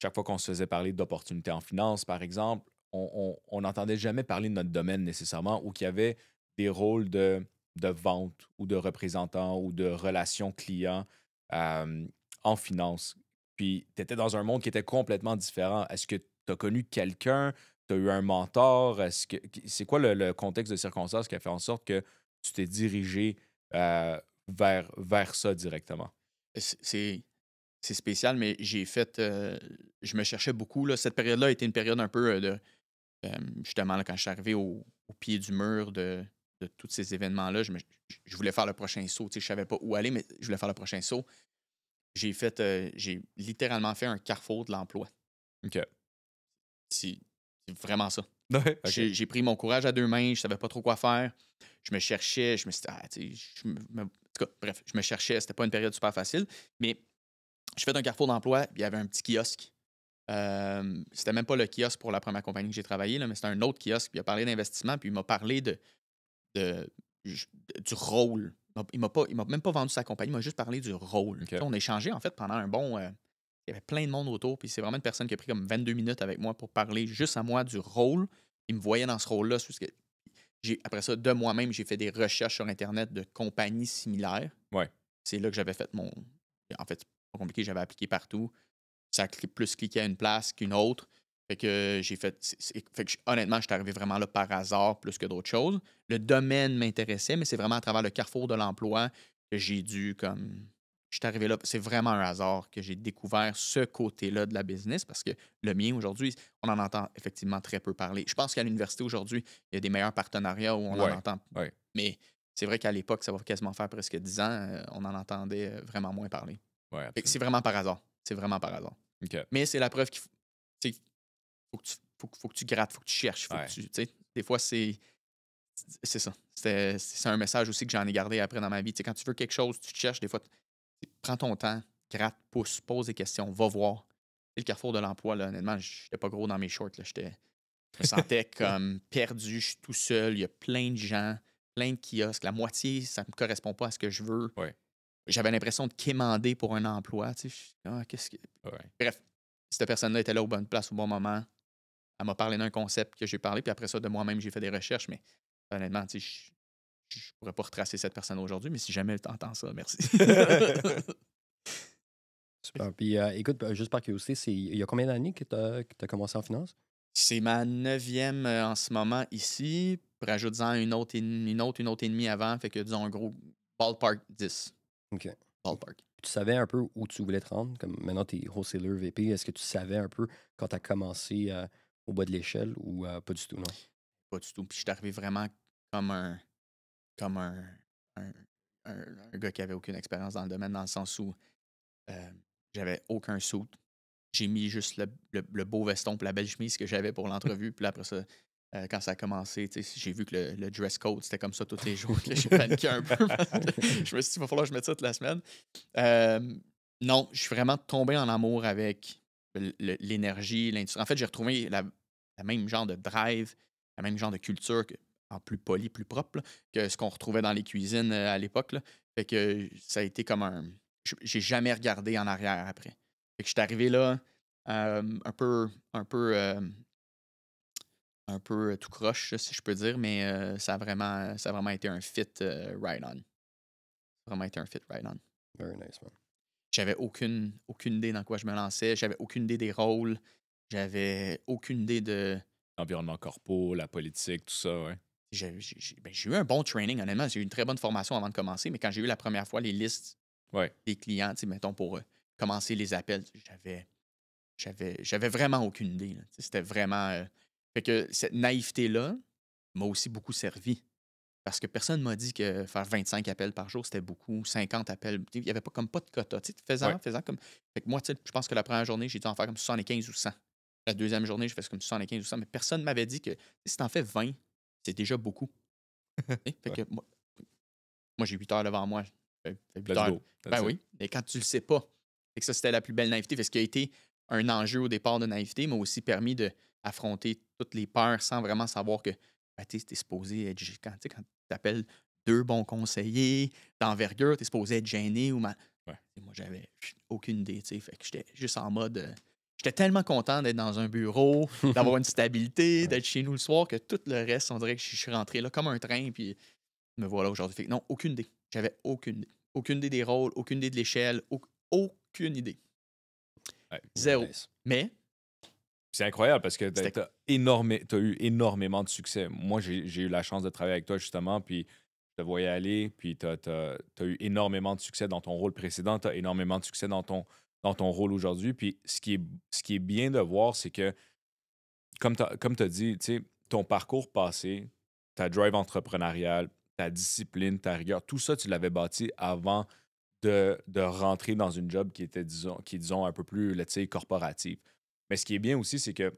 chaque fois qu'on se faisait parler d'opportunités en finance, par exemple, on n'entendait jamais parler de notre domaine nécessairement, ou qu'il y avait des rôles de vente ou de représentant ou de relations clients euh, en finance. Puis, tu étais dans un monde qui était complètement différent. Est-ce que tu as connu quelqu'un? Tu as eu un mentor? C'est quoi le contexte de circonstances qui a fait en sorte que tu t'es dirigé vers ça directement? C'est spécial, mais j'ai fait. Je me cherchais beaucoup. Là. Cette période-là a été une période un peu de. Justement, là, quand je suis arrivé au pied du mur de tous ces événements-là, je voulais faire le prochain saut. Tu sais, je savais pas où aller, mais je voulais faire le prochain saut. J'ai littéralement fait un carrefour de l'emploi. OK. C'est vraiment ça. Ouais, OK. J'ai pris mon courage à deux mains, je savais pas trop quoi faire. Je me cherchais, je me suis dit, tu sais, en tout cas, bref, je me cherchais, c'était pas une période super facile, mais j'ai fait un carrefour d'emploi, puis il y avait un petit kiosque. C'était même pas le kiosque pour la première compagnie que j'ai travaillé, là, mais c'était un autre kiosque, puis il a parlé d'investissement, puis il m'a parlé du rôle. Il m'a même pas vendu sa compagnie, il m'a juste parlé du rôle. OK. Tu sais, on a échangé, en fait, pendant un bon. Il y avait plein de monde autour, puis c'est vraiment une personne qui a pris comme 22 minutes avec moi pour parler juste à moi du rôle. Il me voyait dans ce rôle-là. Après ça, de moi-même, j'ai fait des recherches sur Internet de compagnies similaires. Ouais. C'est là que j'avais fait mon. En fait, c'est pas compliqué, j'avais appliqué partout. Ça a plus cliqué à une place qu'une autre. Fait que j'ai fait. Fait que honnêtement, je suis arrivé vraiment là par hasard plus que d'autres choses. Le domaine m'intéressait, mais c'est vraiment à travers le carrefour de l'emploi que j'ai dû comme. Je suis arrivé là. C'est vraiment un hasard que j'ai découvert ce côté-là de la business parce que le mien aujourd'hui, on en entend effectivement très peu parler. Je pense qu'à l'université aujourd'hui, il y a des meilleurs partenariats où on en Ouais, entend. ouais. Mais c'est vrai qu'à l'époque, ça va quasiment faire presque 10 ans, on en entendait vraiment moins parler. Ouais, Fait que c'est absolument. vraiment par hasard. C'est vraiment par hasard. OK. Mais c'est la preuve qu'il faut, tu sais, faut que tu grattes, faut que tu cherches, faut Ouais. que tu sais, des fois, c'est ça. C'est un message aussi que j'en ai gardé après dans ma vie. Tu sais, quand tu veux quelque chose, tu te cherches, des fois, prends ton temps, gratte, pousse, pose des questions, va voir. Et le carrefour de l'emploi, là, honnêtement, j'étais pas gros dans mes shorts. Là, je me sentais comme perdu, je suis tout seul, il y a plein de gens, plein de kiosques. La moitié, ça me correspond pas à ce que je veux. Ouais. J'avais l'impression de quémander pour un emploi. Tu sais, qu'est-ce que. Ouais. Bref, cette personne-là était là aux bonnes places au bon moment. Elle m'a parlé d'un concept que j'ai parlé, puis après ça, de moi-même, j'ai fait des recherches, mais honnêtement, tu sais, je pourrais pas retracer cette personne aujourd'hui, mais si jamais tu entends ça, merci. Super. Puis écoute, juste par curiosité, il y a combien d'années que tu as commencé en finance? C'est ma 9e en ce moment ici. Rajoute-en une autre et demie avant, fait que disons un gros ballpark 10. OK. Ballpark. Tu savais un peu où tu voulais te rendre? Comme maintenant, tu es wholesaler VP. Est-ce que tu savais un peu quand tu as commencé au bas de l'échelle ou pas du tout, non? Pas du tout. Puis je suis arrivé vraiment comme comme un, un, un gars qui avait aucune expérience dans le domaine, dans le sens où euh, j'avais aucun suit. J'ai mis juste le beau veston et la belle chemise que j'avais pour l'entrevue. Puis là, après ça, quand ça a commencé, j'ai vu que le dress code, c'était comme ça tous les jours. J'ai paniqué un peu. Je me suis dit, il va falloir que je mette ça toute la semaine. Non, je suis vraiment tombé en amour avec l'énergie, l'industrie. En fait, j'ai retrouvé la même genre de drive, la même genre de culture, en plus poli, plus propre, là, que ce qu'on retrouvait dans les cuisines à l'époque. Là. Fait que ça a été comme un. J'ai jamais regardé en arrière après. Fait que je suis arrivé là un peu tout croche, si je peux dire, mais ça a vraiment été un fit right on. Ça a vraiment été un fit right on. Very nice, man. J'avais aucune idée dans quoi je me lançais. J'avais aucune idée des rôles. J'avais aucune idée de. L'environnement corpo, la politique, tout ça, ouais. J'ai eu un bon training, honnêtement. J'ai eu une très bonne formation avant de commencer, mais quand j'ai eu la première fois les listes Ouais. des clients, mettons, pour commencer les appels, j'avais vraiment aucune idée. Là. C'était vraiment. Fait que cette naïveté-là m'a aussi beaucoup servi. Parce que personne ne m'a dit que faire 25 appels par jour, c'était beaucoup, 50 appels. Il n'y avait pas de quota. Faisant comme. Fait que moi, je pense que la première journée, j'ai dû en faire comme 75 ou 100. La deuxième journée, j'ai fait comme 75 ou 100. Mais personne ne m'avait dit que si tu en fais 20, c'est déjà beaucoup. Fait que moi, j'ai 8 heures devant moi. Fait 8 Let's heures. go. Ben That's it. oui, mais quand tu le sais pas. Fait que ça, c'était la plus belle naïveté. Fait que ce qui a été un enjeu au départ de naïveté m'a aussi permis d'affronter toutes les peurs sans vraiment savoir que ben, tu es supposé être. Quand tu appelles 2 bons conseillers d'envergure, tu es supposé être gêné ou Ouais. Moi, j'avais aucune idée. Fait que j'étais juste en mode. J'étais tellement content d'être dans un bureau, d'avoir une stabilité, d'être chez nous le soir, que tout le reste, on dirait que je suis rentré là comme un train, puis me voilà aujourd'hui. Fait que non, aucune idée. J'avais aucune idée. Aucune idée des rôles, aucune idée de l'échelle, aucune idée. Ouais. Zéro. Nice. Mais C'est incroyable parce que C'était- t'as eu énormément de succès. Moi, j'ai eu la chance de travailler avec toi, justement, puis je te voyais aller, puis t'as eu énormément de succès dans ton rôle précédent, t'as énormément de succès dans ton rôle aujourd'hui. Puis ce qui est bien de voir, c'est que, comme tu as dit, tu sais, ton parcours passé, ta drive entrepreneuriale, ta discipline, ta rigueur, tout ça, tu l'avais bâti avant de rentrer dans une job qui était, disons, un peu plus, let's say, corporative. Mais ce qui est bien aussi, c'est que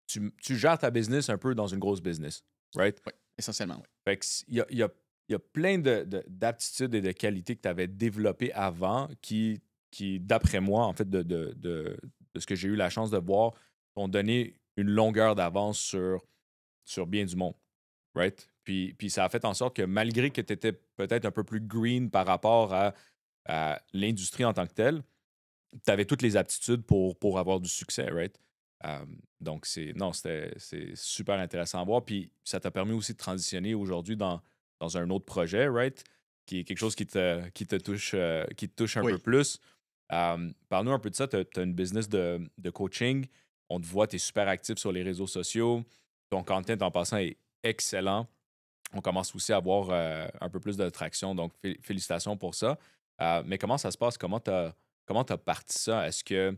tu gères ta business un peu dans une grosse business, right? oui, essentiellement, oui. Fait que il y a plein d'aptitudes et de qualités que tu avais développées avant qui, d'après moi, en fait, de ce que j'ai eu la chance de voir, t'ont donné une longueur d'avance sur bien du monde, right? Puis ça a fait en sorte que malgré que tu étais peut-être un peu plus green par rapport à l'industrie en tant que telle, tu avais toutes les aptitudes pour avoir du succès, right? Donc, c'est super intéressant à voir. Puis, ça t'a permis aussi de transitionner aujourd'hui dans un autre projet, right? Qui est quelque chose qui te touche un Oui. peu plus. Parle-nous un peu de ça. Tu as une business de coaching. On te voit, tu es super actif sur les réseaux sociaux. Ton content, en passant, est excellent. On commence aussi à avoir un peu plus de traction. Donc, félicitations pour ça. Mais comment ça se passe? Comment tu as parti ça? Est-ce que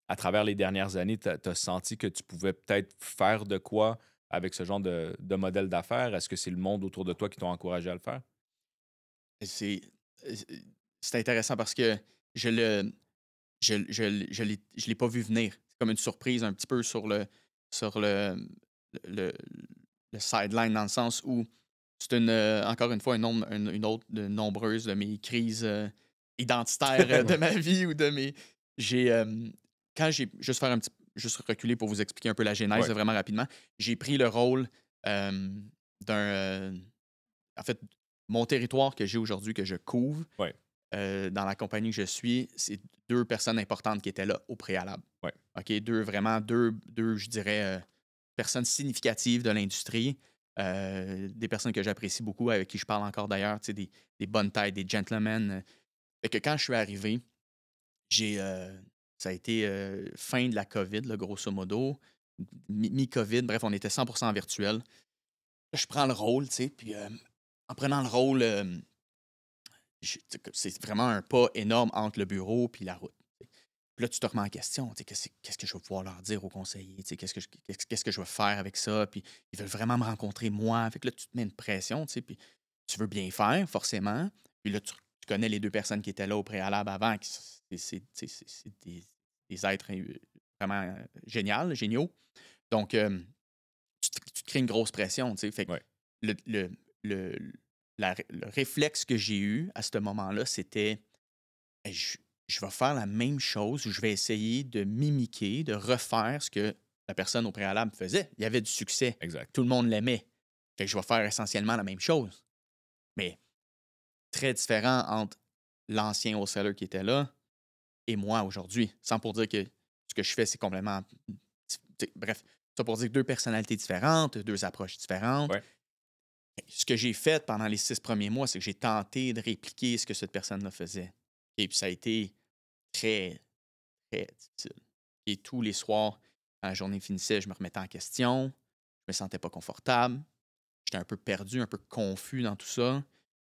à travers les dernières années, tu as senti que tu pouvais peut-être faire de quoi avec ce genre de modèle d'affaires? Est-ce que c'est le monde autour de toi qui t'ont encouragé à le faire? C'est c'est intéressant parce que je le je l'ai pas vu venir. C'est comme une surprise un petit peu sur le, le sideline dans le sens où c'est encore une fois une autre de nombreuses de mes crises identitaires de ma vie ou de mes. J'ai quand j'ai juste reculer pour vous expliquer un peu la genèse Ouais. vraiment rapidement. J'ai pris le rôle d'un en fait mon territoire que j'ai aujourd'hui que je couvre. Ouais. Dans la compagnie que je suis, c'est 2 personnes importantes qui étaient là au préalable. Ouais. OK, deux, je dirais, personnes significatives de l'industrie, des personnes que j'apprécie beaucoup, avec qui je parle encore d'ailleurs, tu sais, des bonnes têtes, des gentlemen. Fait que quand je suis arrivé, j'ai, ça a été fin de la COVID, là, grosso modo, mi-COVID, bref, on était 100% virtuel. Là, je prends le rôle, tu sais, puis en prenant le rôle, c'est vraiment un pas énorme entre le bureau et la route. T'sais. Puis là, tu te remets en question. Qu'est-ce que je vais pouvoir leur dire aux conseillers? Qu'est-ce que je vais faire avec ça? Puis ils veulent vraiment me rencontrer moi. Fait que là, tu te mets une pression, puis tu veux bien faire, forcément. Puis là, tu connais les 2 personnes qui étaient là au préalable avant. C'est des êtres vraiment géniaux. Donc, tu te crées une grosse pression. Fait que Ouais. le, le réflexe que j'ai eu à ce moment-là, c'était hey, je vais faire la même chose, je vais essayer de mimiquer, de refaire ce que la personne au préalable faisait. Il y avait du succès. Exact. Tout le monde l'aimait. Fait que je vais faire essentiellement la même chose. Mais très différent entre l'ancien wholesaler qui était là et moi aujourd'hui. Sans pour dire que ce que je fais, c'est complètement. Bref, ça pour dire que 2 personnalités différentes, 2 approches différentes. Ouais. Ce que j'ai fait pendant les 6 premiers mois, c'est que j'ai tenté de répliquer ce que cette personne-là faisait. Et puis ça a été très, très difficile. Et tous les soirs, quand la journée finissait, je me remettais en question. Je me sentais pas confortable. J'étais un peu perdu, un peu confus dans tout ça.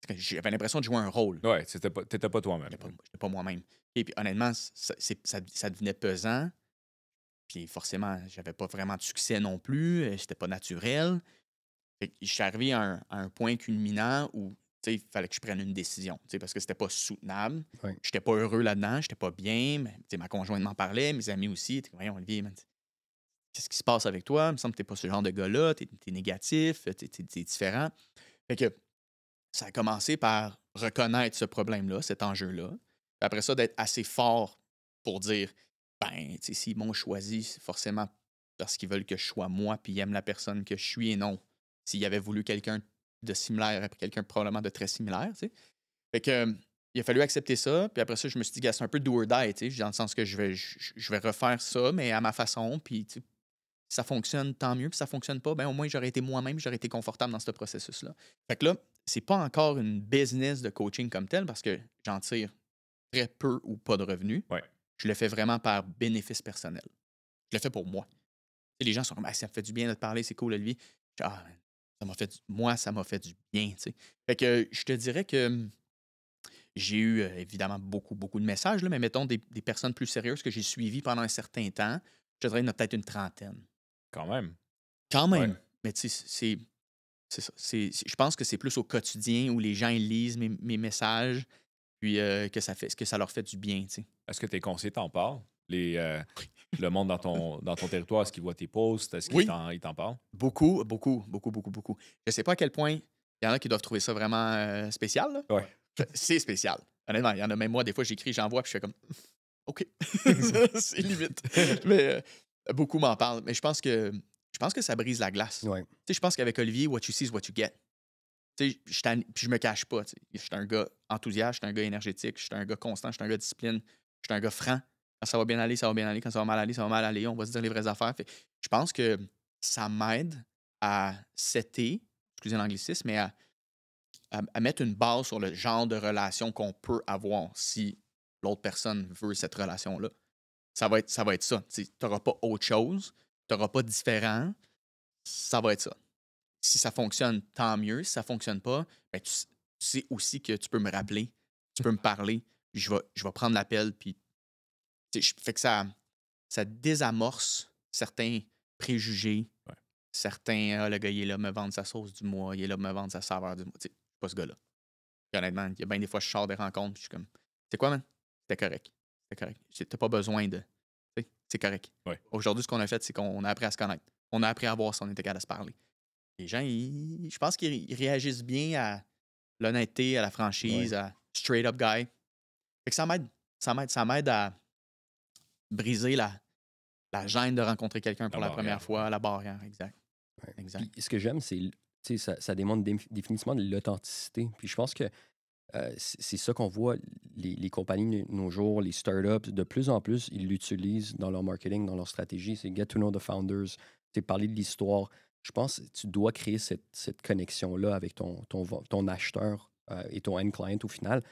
J'avais l'impression de jouer un rôle. Ouais, t'étais pas toi-même. Je n'étais pas moi-même. Et puis honnêtement, ça devenait pesant. Puis forcément, j'avais pas vraiment de succès non plus. C'était pas naturel. Fait que je suis arrivé à un point culminant où il fallait que je prenne une décision parce que c'était pas soutenable. Ouais. J'étais pas heureux là-dedans, j'étais pas bien. Mais, ma conjointe m'en parlait, mes amis aussi. Voyons, Olivier, man, qu'est-ce qui se passe avec toi? Il me semble que t'es pas ce genre de gars-là, t'es négatif, t'es différent. Fait que ça a commencé par reconnaître ce problème-là, cet enjeu-là. Puis après ça, d'être assez fort pour dire, ben, tu sais, s'ils m'ont choisi, c'est forcément parce qu'ils veulent que je sois moi, puis ils aiment la personne que je suis et non s'ils avaient voulu quelqu'un de similaire après quelqu'un probablement de très similaire, tu sais. Fait que, il a fallu accepter ça, puis après ça, je me suis dit, gars, c'est un peu do or die, tu sais, dans le sens que je vais refaire ça, mais à ma façon, puis tu sais, si ça fonctionne, tant mieux, puis si ça fonctionne pas, ben au moins j'aurais été moi-même, j'aurais été confortable dans ce processus-là. Fait que là, c'est pas encore une business de coaching comme tel parce que j'en tire très peu ou pas de revenus. Ouais. Je le fais vraiment par bénéfice personnel. Je le fais pour moi. Tu sais, les gens sont comme ah, ça me fait du bien de te parler, c'est cool, Olivier. Je dis, ah, moi, ça m'a fait du bien. Tu sais. Fait que je te dirais que j'ai eu évidemment beaucoup, beaucoup de messages, là, mais mettons des personnes plus sérieuses que j'ai suivies pendant un certain temps. Je te dirais, il y en a peut-être une trentaine. Quand même. Quand Ouais. même. Mais tu sais, c'est ça. Je pense que c'est plus au quotidien où les gens ils lisent mes messages, puis que ça leur fait du bien. Tu sais. Est-ce que tes conseillers t'en parlent? Le monde dans ton territoire, est-ce qu'ils voient tes posts? Est-ce qu'ils Oui. ils t'en parlent? Beaucoup, beaucoup, beaucoup, beaucoup, beaucoup. Je sais pas à quel point il y en a qui doivent trouver ça vraiment spécial. Là. Ouais. C'est spécial. Honnêtement, il y en a même moi, des fois, j'écris, j'envoie, puis je fais comme OK. C'est limite. Mais beaucoup m'en parlent. Mais je pense que ça brise la glace. Ouais. Tu sais, je pense qu'avec Olivier, what you see is what you get. Tu sais, puis je me cache pas. Tu sais. Je suis un gars enthousiaste, je suis un gars énergétique, je suis un gars constant, je suis un gars discipline, je suis un gars franc. Quand ça va bien aller, ça va bien aller. Quand ça va mal aller, ça va mal aller. On va se dire les vraies affaires. Fait, je pense que ça m'aide à setter, excusez l'anglicisme, mais à mettre une base sur le genre de relation qu'on peut avoir si l'autre personne veut cette relation-là. Ça va être ça. Tu n'auras pas autre chose, tu n'auras pas différent. Ça va être ça. Si ça fonctionne, tant mieux. Si ça ne fonctionne pas, ben, tu sais aussi que tu peux me rappeler, tu peux me parler, puis je vais prendre l'appel, puis fait que ça désamorce certains préjugés, Ouais. certains le gars, il est là me vendre sa sauce du mois, il est là me vendre sa saveur du mois. Tu sais, je suis pas ce gars-là. Puis honnêtement, il y a bien des fois, je sors des rencontres, puis je suis comme, c'est quoi, man? C'était correct. C'était correct. T'as pas besoin de. C'est correct. Ouais. Aujourd'hui, ce qu'on a fait, c'est qu'on a appris à se connaître. On a appris à voir si on était capable de se parler. Les gens, je pense qu'ils réagissent bien à l'honnêteté, à la franchise, à straight up guy. Fait que ça m'aide. Ça m'aide à briser la gêne de rencontrer quelqu'un pour la première fois, la barrière, exact. Ouais. Exact. Puis, ce que j'aime, c'est ça démontre définitivement de l'authenticité. Puis je pense que c'est ça qu'on voit, les compagnies de nos jours, les startups, de plus en plus, ils l'utilisent dans leur marketing, dans leur stratégie. C'est get to know the founders, parler de l'histoire. Je pense que tu dois créer cette connexion-là avec ton acheteur et ton end client au final.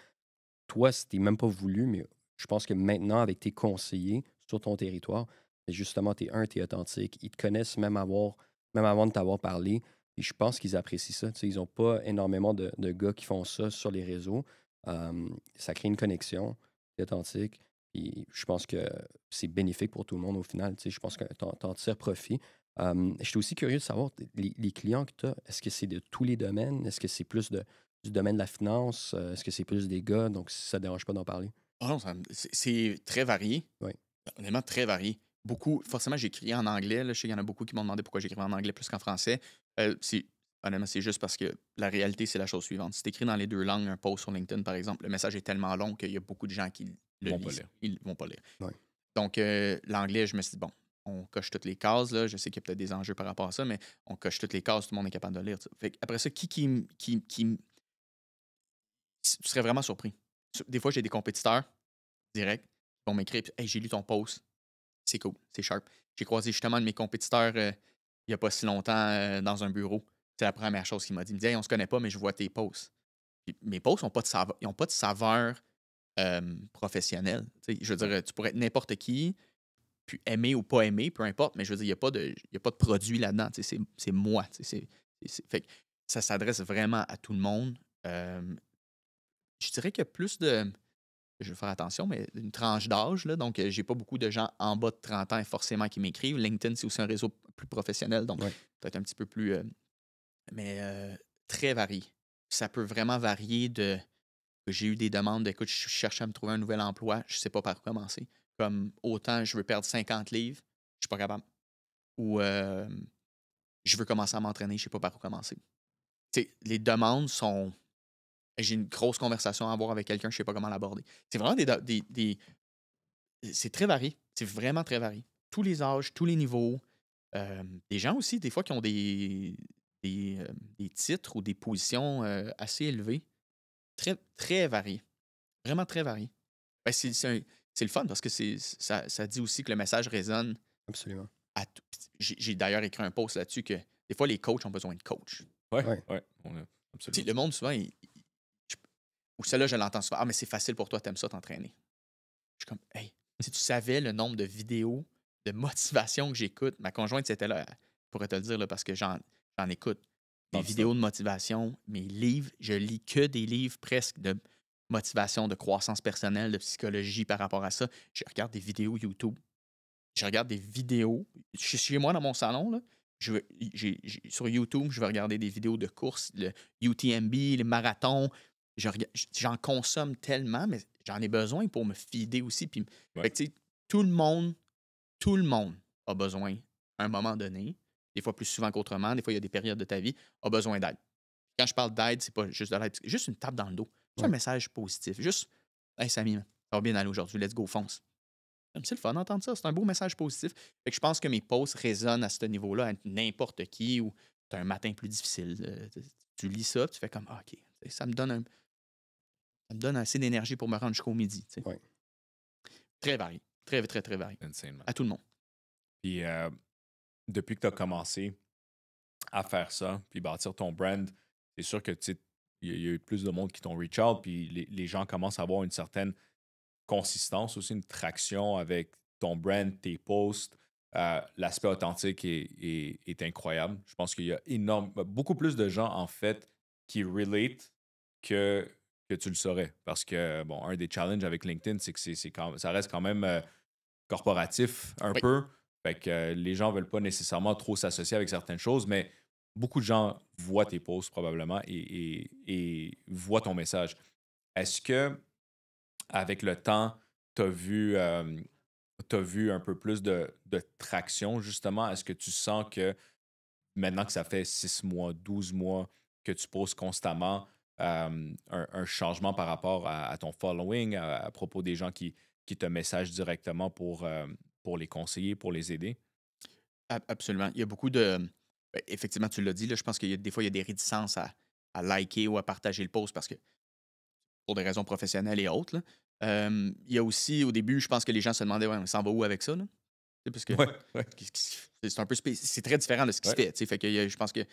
Toi, c'était même pas voulu, mais je pense que maintenant, avec tes conseillers sur ton territoire, justement, tu es authentique. Ils te connaissent même avant de t'avoir parlé. Et je pense qu'ils apprécient ça. Tu sais, ils n'ont pas énormément de gars qui font ça sur les réseaux. Ça crée une connexion, c'est authentique. Et je pense que c'est bénéfique pour tout le monde au final. Tu sais, je pense que tu en tires profit. Je suis aussi curieux de savoir, les clients que tu as, est-ce que c'est de tous les domaines? Est-ce que c'est plus du domaine de la finance? Est-ce que c'est plus des gars? Donc, si ça ne dérange pas d'en parler. Oh non, c'est très varié. Oui. Honnêtement, très varié. Beaucoup, forcément, j'écris en anglais. Là, je sais qu'il y en a beaucoup qui m'ont demandé pourquoi j'écrivais en anglais plus qu'en français. Honnêtement, c'est juste parce que la réalité, c'est la chose suivante. Si tu écris dans les deux langues un post sur LinkedIn, par exemple, le message est tellement long qu'il y a beaucoup de gens qui le Vont pas lisent. lire. Ils vont pas lire. Ouais. Donc, l'anglais, je me suis dit, bon, on coche toutes les cases. Là. Je sais qu'il y a peut-être des enjeux par rapport à ça, mais on coche toutes les cases, tout le monde est capable de lire. Fait après ça, tu serais vraiment surpris. Des fois, j'ai des compétiteurs directs qui vont m'écrire, hey, j'ai lu ton post. C'est cool, c'est sharp. J'ai croisé justement un de mes compétiteurs il n'y a pas si longtemps dans un bureau. C'est la première chose qu'il m'a dit. Il me dit, hey, on se connaît pas, mais je vois tes posts. Puis, mes posts n'ont pas de saveur, ils ont pas de saveur professionnelle. T'sais, je veux dire, tu pourrais être n'importe qui, puis aimer ou pas aimer, peu importe, mais je veux dire, il n'y a pas de produit là-dedans. C'est moi. Fait que ça s'adresse vraiment à tout le monde. Je dirais qu'il y a plus de. Je vais faire attention, mais une tranche d'âge. Là, donc, j'ai pas beaucoup de gens en bas de 30 ans forcément qui m'écrivent. LinkedIn, c'est aussi un réseau plus professionnel, donc peut-être un petit peu plus. Mais très varié. Ça peut vraiment varier de. J'ai eu des demandes d'écoute, je cherche à me trouver un nouvel emploi, je sais pas par où commencer. Comme autant je veux perdre 50 livres, je suis pas capable. Ou je veux commencer à m'entraîner, je sais pas par où commencer. les demandes sont. J'ai une grosse conversation à avoir avec quelqu'un, je ne sais pas comment l'aborder. C'est vraiment c'est très varié. C'est vraiment très varié. Tous les âges, tous les niveaux. Des gens aussi, des fois, qui ont des titres ou des positions assez élevées. Très, très variés. Vraiment très variés. Ben, c'est le fun parce que ça dit aussi que le message résonne Absolument. à tout. J'ai d'ailleurs écrit un post là-dessus que des fois, les coachs ont besoin de coach. Ouais, Ouais. absolument. Le monde, souvent, ou celle-là, je l'entends souvent. Ah, mais c'est facile pour toi, t'aimes ça t'entraîner. Je suis comme, hey, si tu savais le nombre de vidéos de motivation que j'écoute, ma conjointe, c'était là, elle pourrait te le dire, là, parce que j'en écoute. Des vidéos de motivation, mes livres, je lis que des livres presque de motivation, de croissance personnelle, de psychologie par rapport à ça. Je regarde des vidéos YouTube. Je regarde des vidéos. Chez moi, dans mon salon, là, sur YouTube, je vais regarder des vidéos de courses, le UTMB, les marathons. J'en consomme tellement, mais j'en ai besoin pour me fider aussi. Puis, fait que, tout le monde a besoin, à un moment donné, des fois plus souvent qu'autrement, des fois il y a des périodes de ta vie, a besoin d'aide. Quand je parle d'aide, c'est pas juste de l'aide, c'est juste une tape dans le dos. C'est un message positif. Juste, hey Samy, ça va bien aller aujourd'hui, let's go, fonce. C'est le fun d'entendre ça, c'est un beau message positif. Fait que je pense que mes posts résonnent à ce niveau-là, à n'importe qui, ou tu as un matin plus difficile. Tu lis ça, tu fais comme, ah, OK, ça me donne assez d'énergie pour me rendre jusqu'au midi. Ouais. Très varié. Très, très, très varié. Insane, man. À tout le monde. Puis depuis que tu as commencé à faire ça, puis bâtir ton brand, c'est sûr que il y a eu plus de monde qui t'ont reach out, puis les gens commencent à avoir une certaine consistance, aussi une traction avec ton brand, tes posts. L'aspect authentique est incroyable. Je pense qu'il y a beaucoup plus de gens, en fait, qui relate que tu le saurais. Parce que, bon, un des challenges avec LinkedIn, c'est que ça reste quand même corporatif un peu. Fait que les gens veulent pas nécessairement trop s'associer avec certaines choses, mais beaucoup de gens voient tes posts probablement et voient ton message. Est-ce que avec le temps, tu as vu un peu plus de traction, justement? Est-ce que tu sens que maintenant que ça fait 6 mois, 12 mois que tu poses constamment, un changement par rapport à ton following, à propos des gens qui te messagent directement pour les conseiller, pour les aider? Absolument. Il y a beaucoup de. Effectivement, tu l'as dit, là, je pense qu'il y a des fois, il y a des réticences à liker ou à partager le post parce que pour des raisons professionnelles et autres. Là. Il y a aussi, au début, je pense que les gens se demandaient, ouais, on s'en va où avec ça? Là? Parce que c'est un peu c'est très différent de ce qui se fait. Fait que je pense que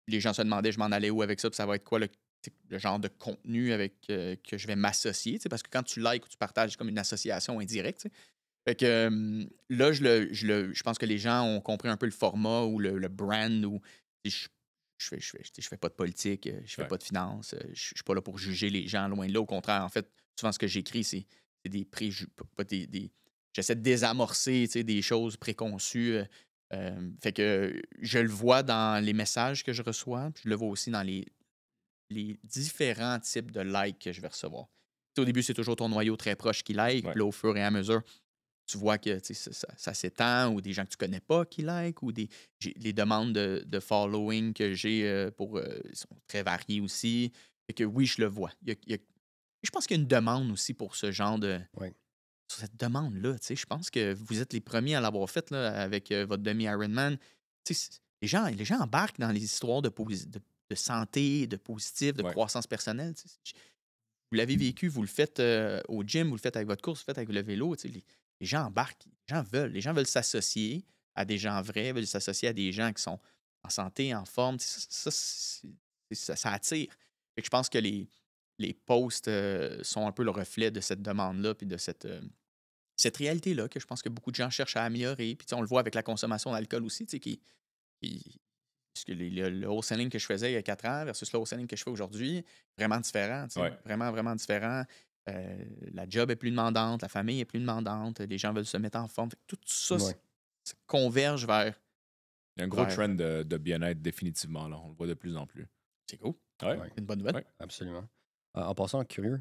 les gens se demandaient, je m'en allais où avec ça, puis ça va être quoi le genre de contenu avec que je vais m'associer. Parce que quand tu likes ou tu partages, c'est comme une association indirecte. Fait que là, je pense que les gens ont compris un peu le format ou le brand ou je fais pas de politique, je fais pas de finance, je suis pas là pour juger les gens, loin de là. Au contraire, en fait, souvent ce que j'écris, c'est des préjugés, pas j'essaie de désamorcer des choses préconçues. Fait que je le vois dans les messages que je reçois, puis je le vois aussi dans les différents types de likes que je vais recevoir. Au début, c'est toujours ton noyau très proche qui like, puis là, au fur et à mesure, tu vois que ça s'étend, ou des gens que tu connais pas qui like, ou les demandes de following que j'ai sont très variées aussi. Fait que oui, je le vois. Je pense qu'il y a une demande aussi pour ce genre de. Sur cette demande-là. Je pense que vous êtes les premiers à l'avoir fait là, avec votre demi-Ironman. Les gens embarquent dans les histoires de santé, de positif, de croissance personnelle. Vous l'avez vécu, vous le faites au gym, vous le faites avec votre course, vous le faites avec le vélo. Les gens embarquent, les gens veulent s'associer à des gens vrais, veulent s'associer à des gens qui sont en santé, en forme. Ça attire. Fait que je pense que les posts sont un peu le reflet de cette demande-là, puis de cette réalité-là que je pense que beaucoup de gens cherchent à améliorer. Puis on le voit avec la consommation d'alcool aussi, parce que le wholesaling que je faisais il y a 4 ans versus le wholesaling que je fais aujourd'hui, vraiment différent. Vraiment, vraiment différent. La job est plus demandante, la famille est plus demandante, les gens veulent se mettre en forme. Fait que tout ça, ça converge vers. Il y a un gros trend de bien-être, définitivement. Là. On le voit de plus en plus. C'est cool. Ouais. C'est une bonne nouvelle. Ouais, absolument. En passant, curieux,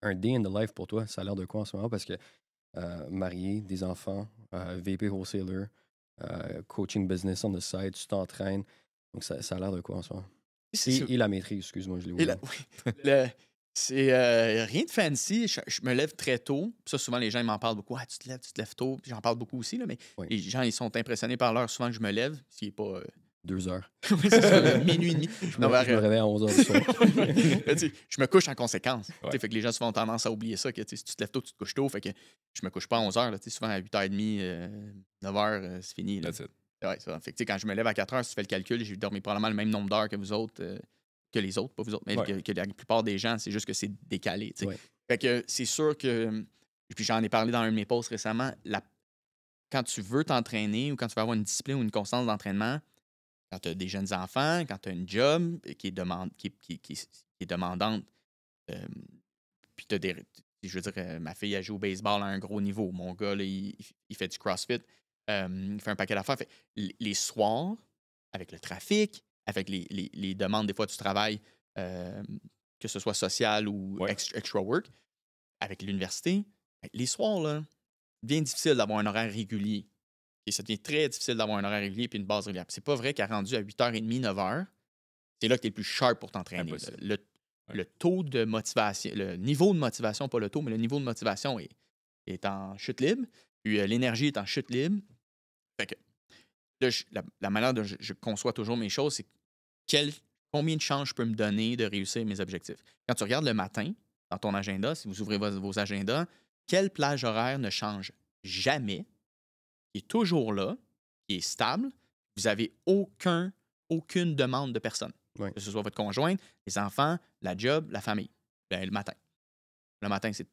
un day in the life pour toi, ça a l'air de quoi en ce moment? Parce que marié, des enfants, VP wholesaler, coaching business on the side, tu t'entraînes. Donc, ça a l'air de quoi en soi? C'est- Et la maîtrise, excuse-moi, je l'ai Et oublié. oui, c'est rien de fancy. Je me lève très tôt. Puis ça, souvent, les gens ils m'en parlent beaucoup. Ah, tu te lèves tôt. Puis j'en parle beaucoup aussi. Là, mais Oui. les gens, ils sont impressionnés par l'heure souvent que je me lève. Ce qui n'est pas. 2 heures. Oui, c'est ça, minuit et demi. Je Non, mais me réveille à 11 heures du soir. Mais tu sais, je me couche en conséquence. Ouais. Tu sais, fait que les gens souvent ont tendance à oublier ça, que tu sais, si tu te lèves tôt, tu te couches tôt. Fait que je me couche pas à 11 heures. Là, tu sais, souvent à 8h30, 9h, c'est fini. Là. That's it. Ouais, ça. Fait que, tu sais, quand je me lève à 4 heures, si tu fais le calcul, j'ai dormi probablement le même nombre d'heures que vous autres, que les autres, pas vous autres, mais Ouais. que la plupart des gens, c'est juste que c'est décalé. Tu sais. Ouais. Fait que c'est sûr que. Puis j'en ai parlé dans un de mes posts récemment, quand tu veux t'entraîner ou quand tu veux avoir une discipline ou une constance d'entraînement, quand tu as des jeunes enfants, quand tu as une job qui est demandante, puis tu as des. Je veux dire, ma fille, elle joue au baseball à un gros niveau. Mon gars, là, il fait du CrossFit. Il fait un paquet d'affaires. Fait, les soirs, avec le trafic, avec les demandes des fois du travail, que ce soit social ou Ouais. extra work, avec l'université, les soirs, là, bien difficile d'avoir un horaire régulier. Et ça devient très difficile d'avoir un horaire régulier et une base régulière. Puis c'est pas vrai qu'à rendu à 8h30, 9h, c'est là que tu es le plus sharp pour t'entraîner. Impossible. Le taux de motivation, le niveau de motivation, pas le taux, mais le niveau de motivation est en chute libre. Puis l'énergie est en chute libre. Fait que là, la manière dont je conçois toujours mes choses, c'est combien de chances je peux me donner de réussir mes objectifs. Quand tu regardes le matin dans ton agenda, si vous ouvrez vos agendas, quelle plage horaire ne change jamais, qui est toujours là, qui est stable, vous n'avez aucune demande de personne. Ouais. Que ce soit votre conjointe, les enfants, la job, la famille. Ben, le matin. Le matin, c'est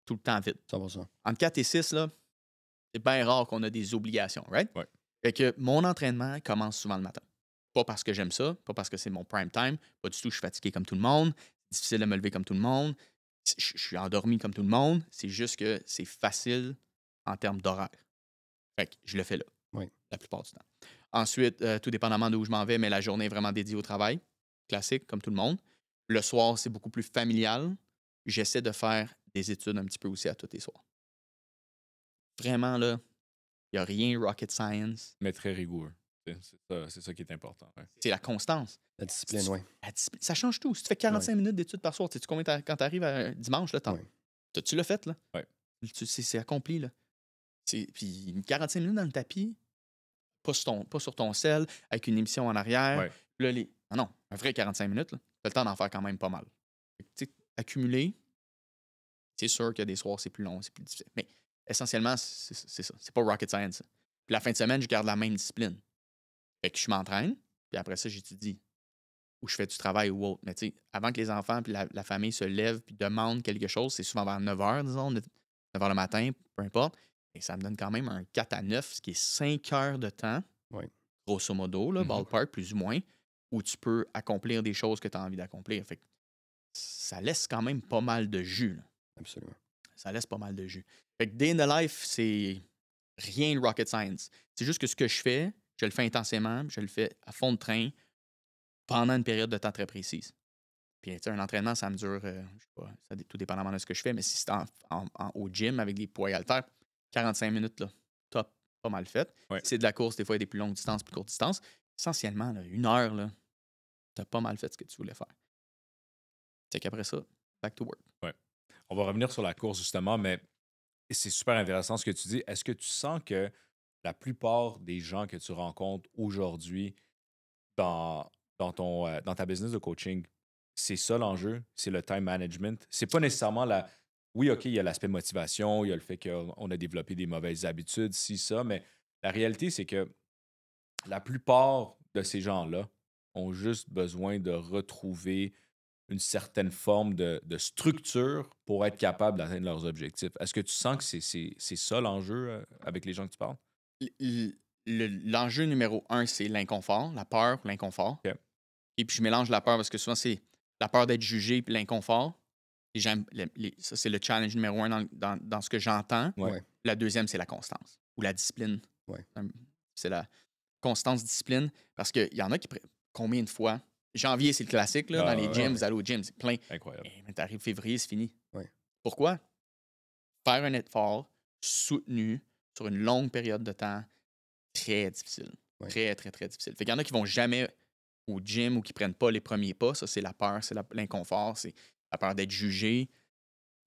tout le temps vide. 100%. Entre 4 et 6, là, c'est bien rare qu'on a des obligations, right? Ouais. Fait que mon entraînement commence souvent le matin. Pas parce que j'aime ça, pas parce que c'est mon prime time, pas du tout, je suis fatigué comme tout le monde, c'est difficile de me lever comme tout le monde, je suis endormi comme tout le monde, c'est juste que c'est facile en termes d'horaire. Fait que je le fais là, Oui. la plupart du temps. Ensuite, tout dépendamment d'où je m'en vais, mais la journée est vraiment dédiée au travail, classique comme tout le monde. Le soir, c'est beaucoup plus familial. J'essaie de faire des études un petit peu aussi à tous les soirs. Vraiment, là, il n'y a rien rocket science. Mais très rigoureux. C'est ça qui est important. Ouais. C'est la constance. La discipline, oui. La discipline, ça change tout. Si tu fais 45 minutes d'études par soir, sais-tu combien quand tu arrives dimanche, là, Ouais. tu l'as fait, là? Ouais. C'est accompli, là. Puis 45 minutes dans le tapis, pas sur ton sel, avec une émission en arrière. Ouais. Là, non, un vrai 45 minutes, tu as le temps d'en faire quand même pas mal. Accumuler, c'est sûr qu'il y a des soirs, c'est plus long, c'est plus difficile. Mais essentiellement, c'est ça. C'est pas rocket science. Ça. Puis la fin de semaine, je garde la même discipline. Fait que je m'entraîne, puis après ça, j'étudie. Ou je fais du travail ou autre. Mais tu sais, avant que les enfants puis la famille se lèvent puis demandent quelque chose, c'est souvent vers 9h, disons, 9h le matin, peu importe. Et ça me donne quand même un 4 à 9, ce qui est 5 heures de temps, Oui. grosso modo, là, ballpark, plus ou moins, où tu peux accomplir des choses que tu as envie d'accomplir. Fait que ça laisse quand même pas mal de jus. Là. Absolument. Ça laisse pas mal de jus. Fait que Day in the Life, c'est rien de rocket science. C'est juste que ce que je fais, je le fais intensément, je le fais à fond de train pendant une période de temps très précise. Puis, tu sais, un entraînement, ça me dure, je sais pas, tout dépendamment de ce que je fais, mais si c'est au gym avec des poids haltères, 45 minutes, là, top, pas mal fait. Ouais. Si c'est de la course, des fois, il y a des plus longues distances, plus courtes distances. Essentiellement, là, 1 heure, là, t'as pas mal fait ce que tu voulais faire. C'est qu'après ça, back to work. Ouais. On va revenir sur la course, justement, mais c'est super intéressant ce que tu dis. Est-ce que tu sens que la plupart des gens que tu rencontres aujourd'hui dans ta business de coaching, c'est ça l'enjeu? C'est le time management? C'est pas nécessairement la... Oui, OK, il y a l'aspect motivation, il y a le fait qu'on a développé des mauvaises habitudes, ça, mais la réalité, c'est que la plupart de ces gens-là ont juste besoin de retrouver une certaine forme de structure pour être capable d'atteindre leurs objectifs. Est-ce que tu sens que c'est ça l'enjeu avec les gens que tu parles? L'enjeu numéro 1, c'est l'inconfort, la peur, l'inconfort. OK. Et puis, je mélange la peur parce que souvent, c'est la peur d'être jugé puis l'inconfort. Ça, c'est le challenge numéro 1 dans ce que j'entends. Ouais. La deuxième, c'est la constance ou la discipline. Ouais. C'est la constance-discipline parce qu'il y en a qui... Combien de fois? Janvier, c'est le classique. Là, dans les gyms, vous allez au gym, c'est plein. Incroyable. Mais t'arrives février, c'est fini. Ouais. Pourquoi? Faire un effort soutenu sur une longue période de temps, très difficile. Ouais. Très, très, très difficile. Fait qu'il y en a qui vont jamais au gym ou qui ne prennent pas les premiers pas. Ça, c'est la peur, c'est l'inconfort, c'est la peur d'être jugé.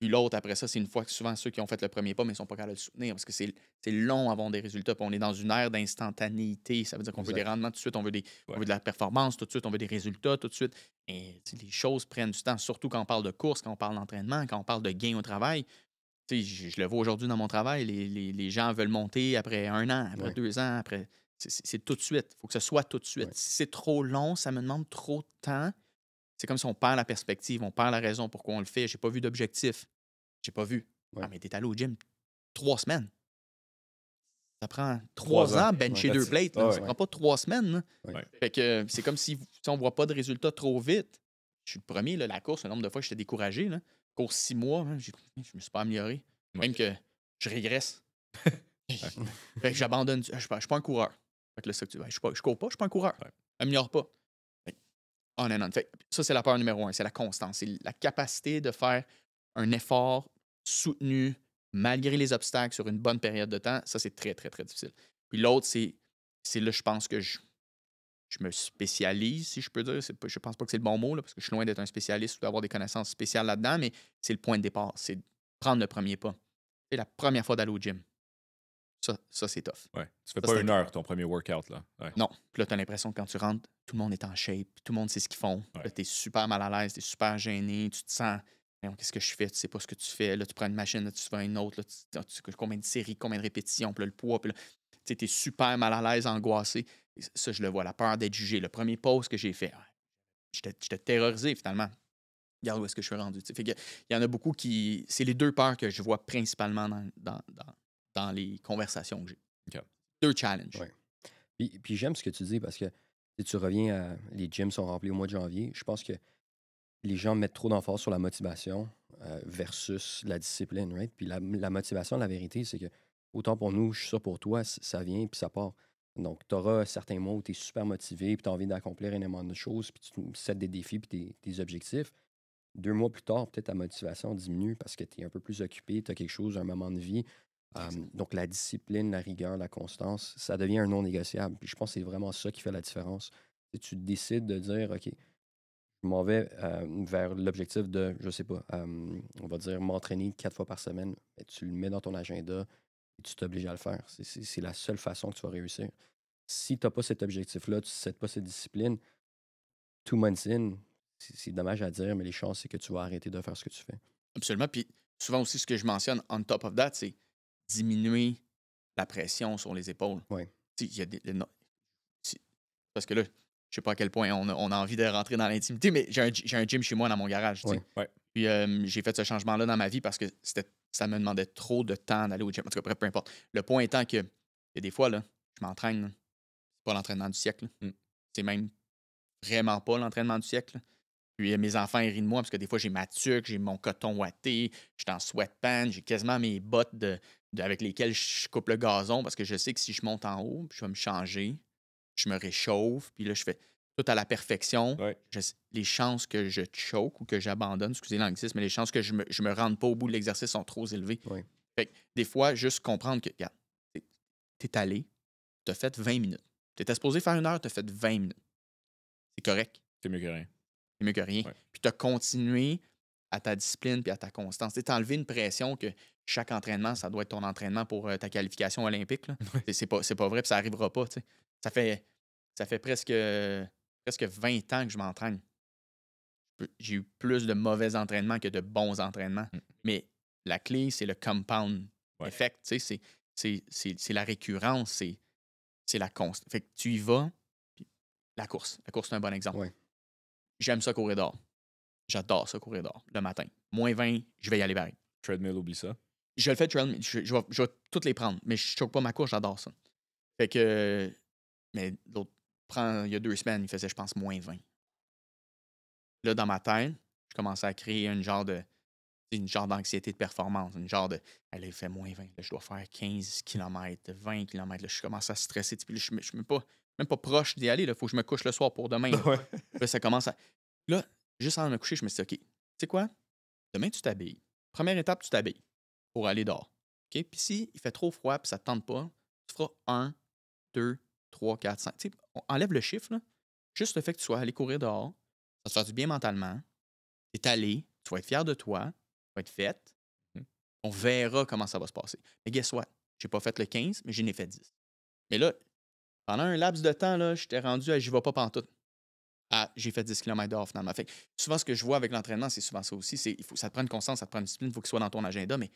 Puis l'autre, après ça, c'est une fois que souvent ceux qui ont fait le premier pas, mais ils ne sont pas capables de le soutenir parce que c'est long à avoir des résultats. Puis on est dans une ère d'instantanéité. Ça veut dire qu'on veut des rendements tout de suite, on veut de la performance tout de suite, on veut des résultats tout de suite. Et les choses prennent du temps, surtout quand on parle de course, quand on parle d'entraînement, quand on parle de gain au travail. Je le vois aujourd'hui dans mon travail, les gens veulent monter après 1 an, après 2 ans, après. C'est tout de suite. Il faut que ce soit tout de suite. Si c'est trop long, ça me demande trop de temps. C'est comme si on perd la perspective, on perd la raison pourquoi on le fait. J'ai pas vu d'objectif. J'ai pas vu. Ah, mais t'es allé au gym 3 semaines. Ça prend 3 ans, bencher 2 plates. Ça prend pas 3 semaines. Fait que c'est comme si on voit pas de résultats trop vite. Je suis le premier, là, la course, le nombre de fois que j'étais découragé. Là. Course 6 mois, hein, je me suis pas amélioré. Même que je régresse. Fait que j'abandonne. Je suis pas un coureur. Fait que là, ça, je cours pas, je suis pas un coureur. Améliore pas. On and on. Fait, ça, c'est la peur numéro 1, c'est la constance. C'est la capacité de faire un effort soutenu malgré les obstacles sur une bonne période de temps. Ça, c'est très, très, très difficile. Puis l'autre, c'est là, je pense que je me spécialise, si je peux dire. Je pense pas que c'est le bon mot, là, parce que je suis loin d'être un spécialiste ou d'avoir des connaissances spéciales là-dedans, mais c'est le point de départ. C'est prendre le premier pas. C'est la première fois d'aller au gym. Ça c'est tough. Ouais. Tu fais pas 1 heure ton premier workout. Là. Ouais. Non. Puis là, tu as l'impression que quand tu rentres, tout le monde est en shape, tout le monde sait ce qu'ils font. Là, tu es super mal à l'aise, tu es super gêné, tu te sens. Qu'est-ce que je fais? Tu sais pas ce que tu fais. Là, tu prends une machine, là, tu fais une autre. Là, combien de séries, combien de répétitions, puis là, le poids. Puis là, tu es super mal à l'aise, angoissé. Et ça, je le vois, la peur d'être jugé. Le premier pause que j'ai fait, j'étais terrorisé finalement. Regarde où est-ce que je suis rendu. Fait il y en a beaucoup qui. C'est les 2 peurs que je vois principalement dans les conversations que j'ai. Okay. 2 challenges. Ouais. Puis j'aime ce que tu dis parce que si tu reviens à. Les gyms sont remplis au mois de janvier. Je pense que les gens mettent trop d'emphase sur la motivation versus la discipline, right? Puis la motivation, la vérité, c'est que autant pour nous, je suis sûr pour toi, ça vient puis ça part. Donc, tu auras certains mois où tu es super motivé puis tu as envie d'accomplir énormément de choses puis tu sets des défis puis des objectifs. 2 mois plus tard, peut-être ta motivation diminue parce que tu es un peu plus occupé, tu as quelque chose, un moment de vie. Donc, la discipline, la rigueur, la constance, ça devient un non négociable. Puis je pense que c'est vraiment ça qui fait la différence. Si tu décides de dire, OK, je m'en vais vers l'objectif de, je sais pas, on va dire m'entraîner 4 fois par semaine, et tu le mets dans ton agenda et tu t'obliges à le faire. C'est la seule façon que tu vas réussir. Si tu n'as pas cet objectif-là, tu ne sais pas cette discipline, 2 months in, c'est dommage à dire, mais les chances, c'est que tu vas arrêter de faire ce que tu fais. Absolument. Puis souvent aussi, ce que je mentionne on top of that, c'est diminuer la pression sur les épaules. Ouais. Il y a parce que là, je sais pas à quel point on a envie de rentrer dans l'intimité, mais j'ai un gym chez moi dans mon garage. Ouais. Puis j'ai fait ce changement-là dans ma vie parce que ça me demandait trop de temps d'aller au gym. En tout cas, bref, peu importe. Le point étant que il y a des fois, là, je m'entraîne, c'est pas l'entraînement du siècle. C'est même vraiment pas l'entraînement du siècle. Puis mes enfants ils rient de moi parce que des fois, j'ai ma tuque, j'ai mon coton ouaté, je suis en sweatpants, j'ai quasiment mes bottes avec lesquelles je coupe le gazon parce que je sais que si je monte en haut, je vais me changer, je me réchauffe, puis là, je fais tout à la perfection. Ouais. Les chances que je choke ou que j'abandonne, excusez l'anglicisme, mais les chances que je me rende pas au bout de l'exercice sont trop élevées. Ouais. Fait que des fois, juste comprendre que, regarde, t'es allé, t'as fait 20 minutes. T'étais supposé faire 1 heure, t'as fait 20 minutes. C'est correct. C'est mieux que rien. C'est mieux que rien. Ouais. Puis tu as continué à ta discipline puis à ta constance. Tu as enlevé une pression que chaque entraînement, ça doit être ton entraînement pour ta qualification olympique. Là. C'est pas vrai, puis ça n'arrivera pas. T'sais. Ça fait presque 20 ans que je m'entraîne. J'ai eu plus de mauvais entraînements que de bons entraînements. Mais la clé, c'est le compound effect. C'est la récurrence, c'est la constance. Fait que tu y vas, puis la course. La course, c'est un bon exemple. Ouais. J'aime ça courir dehors. J'adore ça courir dehors le matin. Moins 20, je vais y aller pareil. Treadmill, oublie ça. Je le fais treadmill. Je vais toutes les prendre, mais je ne choque pas ma course, j'adore ça. Fait que. Mais l'autre, il y a 2 semaines, il faisait, je pense, moins 20. Là, dans ma tête, je commençais à créer une genre d'anxiété de performance. Une genre de. Elle fait moins 20. Là, je dois faire 15 km, 20 km. Là, je commence à stresser. Puis là, je ne suis même pas proche d'y aller. Il faut que je me couche le soir pour demain. Là, ça commence à. Là, juste avant de me coucher, je me suis dit, OK, tu sais quoi? Demain, tu t'habilles. Première étape, tu t'habilles pour aller dehors. OK? Puis si il fait trop froid et ça ne te tente pas, tu feras 1, 2, 3, 4, 5. Tu sais, on enlève le chiffre, là. juste le fait que tu sois allé courir dehors, ça va te faire du bien mentalement. Tu es allé, tu vas être fier de toi, tu vas être fait. Mhm. On verra comment ça va se passer. Mais guess what? J'ai pas fait le 15, mais j'en ai fait 10. Mais là, pendant un laps de temps, là, j'étais rendu à j'y vais pas pantoute. Ah, j'ai fait 10 km dehors finalement. Fait que souvent, ce que je vois avec l'entraînement, c'est souvent ça aussi. Ça te prend une constance, ça te prend une discipline, il faut que ce soit dans ton agenda, mais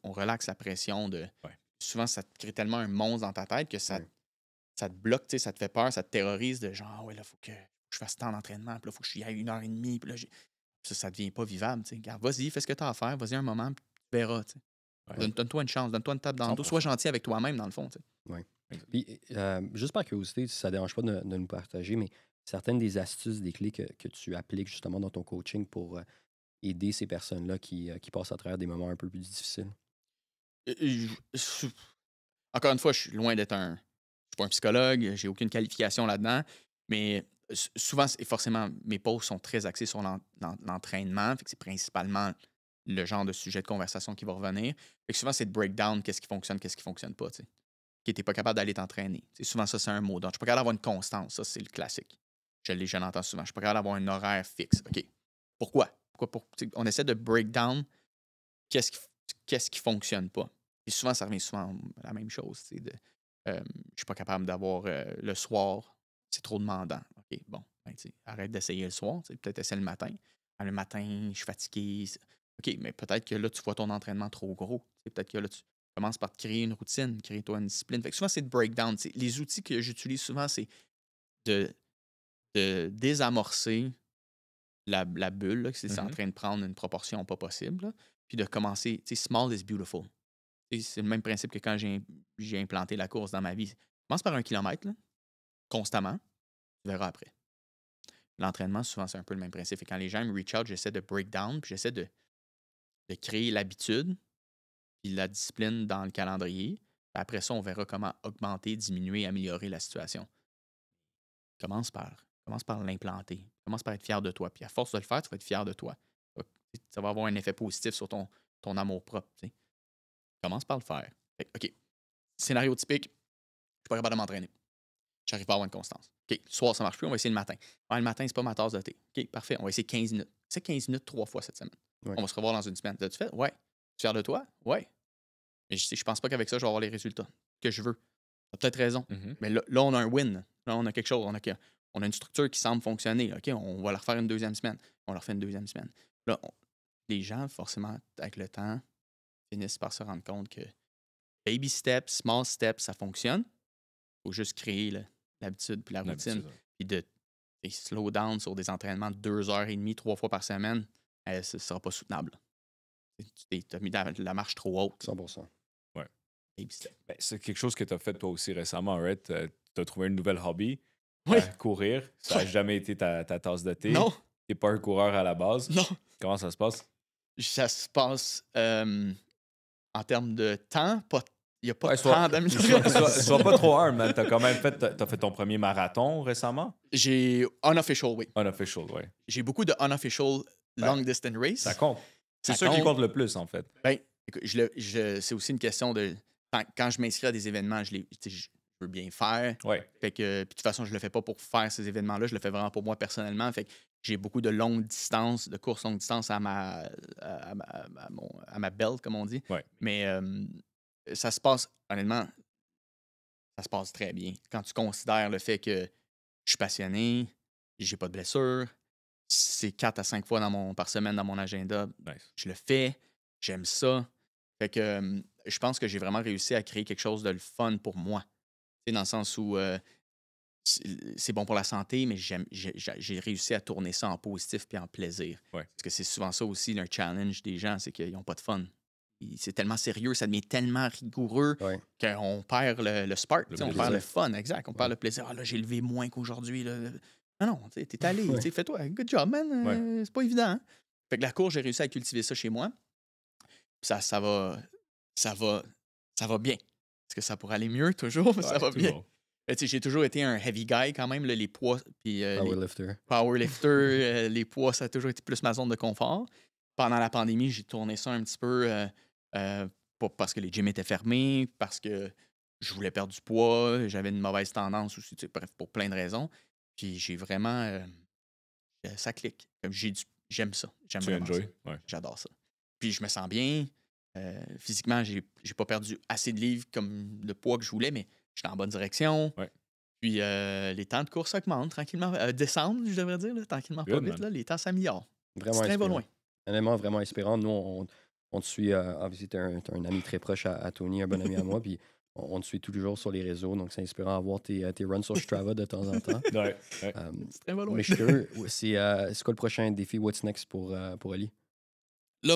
on relaxe la pression de. Ouais. Souvent, ça te crée tellement un monstre dans ta tête que ça te bloque, ça te fait peur, ça te terrorise de genre, ah ouais, là, il faut que je fasse tant d'entraînement, puis là, il faut que je y aille 1 heure et demie, puis là, ça devient pas vivable. Regarde, vas-y, fais ce que tu as à faire, vas-y un moment, puis tu verras. Ouais. Donne-toi une chance, donne-toi une tape dans le dos, 100%. sois gentil avec toi-même, dans le fond. Oui. Puis, juste par curiosité, si ça ne dérange pas de nous partager, mais certaines des astuces, des clés que tu appliques justement dans ton coaching pour aider ces personnes-là qui passent à travers des moments un peu plus difficiles. Encore une fois, je suis loin d'être un. Je suis pas un psychologue, j'ai aucune qualification là-dedans, mais souvent, forcément, mes posts sont très axés sur l'entraînement. Fait que c'est principalement le genre de sujet de conversation qui va revenir. Fait que souvent, c'est de breakdown, qu'est-ce qui fonctionne pas. Tu n'es pas capable d'aller t'entraîner. Souvent, ça, c'est un mot. Donc, je suis pas capable d'avoir une constance. Ça, c'est le classique. Je l'entends souvent. Je suis pas capable d'avoir un horaire fixe. OK. Pourquoi? On essaie de breakdown qu'est-ce qui fonctionne pas. Et souvent, ça revient souvent à la même chose. Je suis pas capable d'avoir le soir, c'est trop demandant. OK, bon, arrête d'essayer le soir, peut-être essayer le matin. Le matin, je suis fatigué. OK, mais peut-être que là, tu vois ton entraînement trop gros. Peut-être que là, tu commences par te créer une routine, créer-toi une discipline. Fait que souvent, c'est de breakdown. Les outils que j'utilise souvent, c'est de désamorcer la bulle, là, que c'est en train de prendre une proportion pas possible, là, puis de commencer, small is beautiful. C'est le même principe que quand j'ai implanté la course dans ma vie. Commence par 1 kilomètre, là, constamment, tu verras après. L'entraînement, souvent, c'est un peu le même principe. Et quand les gens me reach out, j'essaie de break down, puis j'essaie de créer l'habitude, puis la discipline dans le calendrier. Après ça, on verra comment augmenter, diminuer, améliorer la situation. Commence par l'implanter. Commence par être fier de toi. Puis à force de le faire, tu vas être fier de toi. Ça va avoir un effet positif sur ton amour-propre. Commence par le faire. OK. Scénario typique, je suis pas capable de m'entraîner. J'arrive pas à avoir une constance. OK, le soir, ça marche plus, on va essayer le matin. Ouais, le matin, c'est pas ma tasse de thé. OK, parfait, on va essayer 15 minutes. C'est 15 minutes 3 fois cette semaine. Ouais. On va se revoir dans une semaine. T'as-tu fait? Ouais. Tu es fier de toi? Ouais. Mais je pense pas qu'avec ça, je vais avoir les résultats que je veux. T'as peut-être raison. Mais là, on a un win. Là, on a quelque chose. On a une structure qui semble fonctionner. OK, on va la refaire une deuxième semaine. On la refait une deuxième semaine. Là, les gens, forcément, avec le temps, finissent par se rendre compte que baby steps, small steps, ça fonctionne. Il faut juste créer l'habitude puis la routine. Puis de slow down sur des entraînements de 2 heures et demie, 3 fois par semaine, ce ne sera pas soutenable. Tu as mis la marche trop haute. 100%. Ouais. Baby steps. Ben, c'est quelque chose que tu as fait toi aussi récemment, right? Tu as trouvé une nouvelle hobby. Oui. Courir. Ça n'a jamais été ta tasse de thé. Non. Tu n'es pas un coureur à la base. Non. Comment ça se passe? Ça se passe en termes de temps, il n'y a pas de sois temps d'amélioration. Sois pas trop hard, man. T'as quand même fait ton premier marathon récemment? J'ai unofficial, oui. Unofficial, oui. J'ai beaucoup de unofficial long distance race. Ça compte. C'est Ça ça qui compte. compte le plus, en fait. Ben, écoute, c'est aussi une question de... Quand je m'inscris à des événements, je veux bien faire. Ouais. Fait que, puis de toute façon, je le fais pas pour faire ces événements-là. Je le fais vraiment pour moi personnellement. Fait que j'ai beaucoup de longues distances, de courses longue distance à ma belt, comme on dit. Ouais. Mais ça se passe, honnêtement, ça se passe très bien. Quand tu considères le fait que je suis passionné, j'ai pas de blessure, c'est 4 à 5 fois par semaine dans mon agenda. Nice. Je le fais, j'aime ça. Fait que je pense que j'ai vraiment réussi à créer quelque chose de le fun pour moi. Dans le sens où c'est bon pour la santé, mais j'ai réussi à tourner ça en positif puis en plaisir. Ouais. Parce que c'est souvent ça aussi, le challenge des gens, c'est qu'ils n'ont pas de fun. C'est tellement sérieux, ça devient tellement rigoureux qu'on perd le spark, on perd le fun, exact. On perd le plaisir. Ah là, j'ai levé moins qu'aujourd'hui. Non, t'es allé, fais-toi, good job, man. C'est pas évident. Hein? Fait que la course, j'ai réussi à cultiver ça chez moi. Puis ça va bien. Est-ce que ça pourrait aller mieux toujours? Ça va bien. J'ai toujours été un heavy guy quand même, là, les poids. Powerlifter, les poids, ça a toujours été plus ma zone de confort. Pendant la pandémie, j'ai tourné ça un petit peu, pas parce que les gyms étaient fermés, parce que je voulais perdre du poids, j'avais une mauvaise tendance aussi, bref, pour plein de raisons. Puis j'ai vraiment... ça clique. Comme j'aime ça. J'aime Tu vraiment ça. enjoy? Ouais. J'adore ça. Puis je me sens bien. Physiquement, j'ai pas perdu assez de livres comme le poids que je voulais, mais j'étais en bonne direction. Ouais. Puis les temps de course augmentent tranquillement. Descendent, je devrais dire, là, tranquillement, pas Good, vite. Là, les temps s'améliorent. Vraiment Train va inspirant. loin. Honnêtement, vraiment inspirant. Nous, on te suit. Obviously, t'es un ami très proche à Tony, un bon ami à moi. Puis on te suit tous les jours sur les réseaux. Donc, c'est inspirant à voir tes runs sur Strava de temps en temps. Ouais. Le train va loin. Mais je suis curieux, c'est quoi le prochain défi? What's next pour Ali? Là,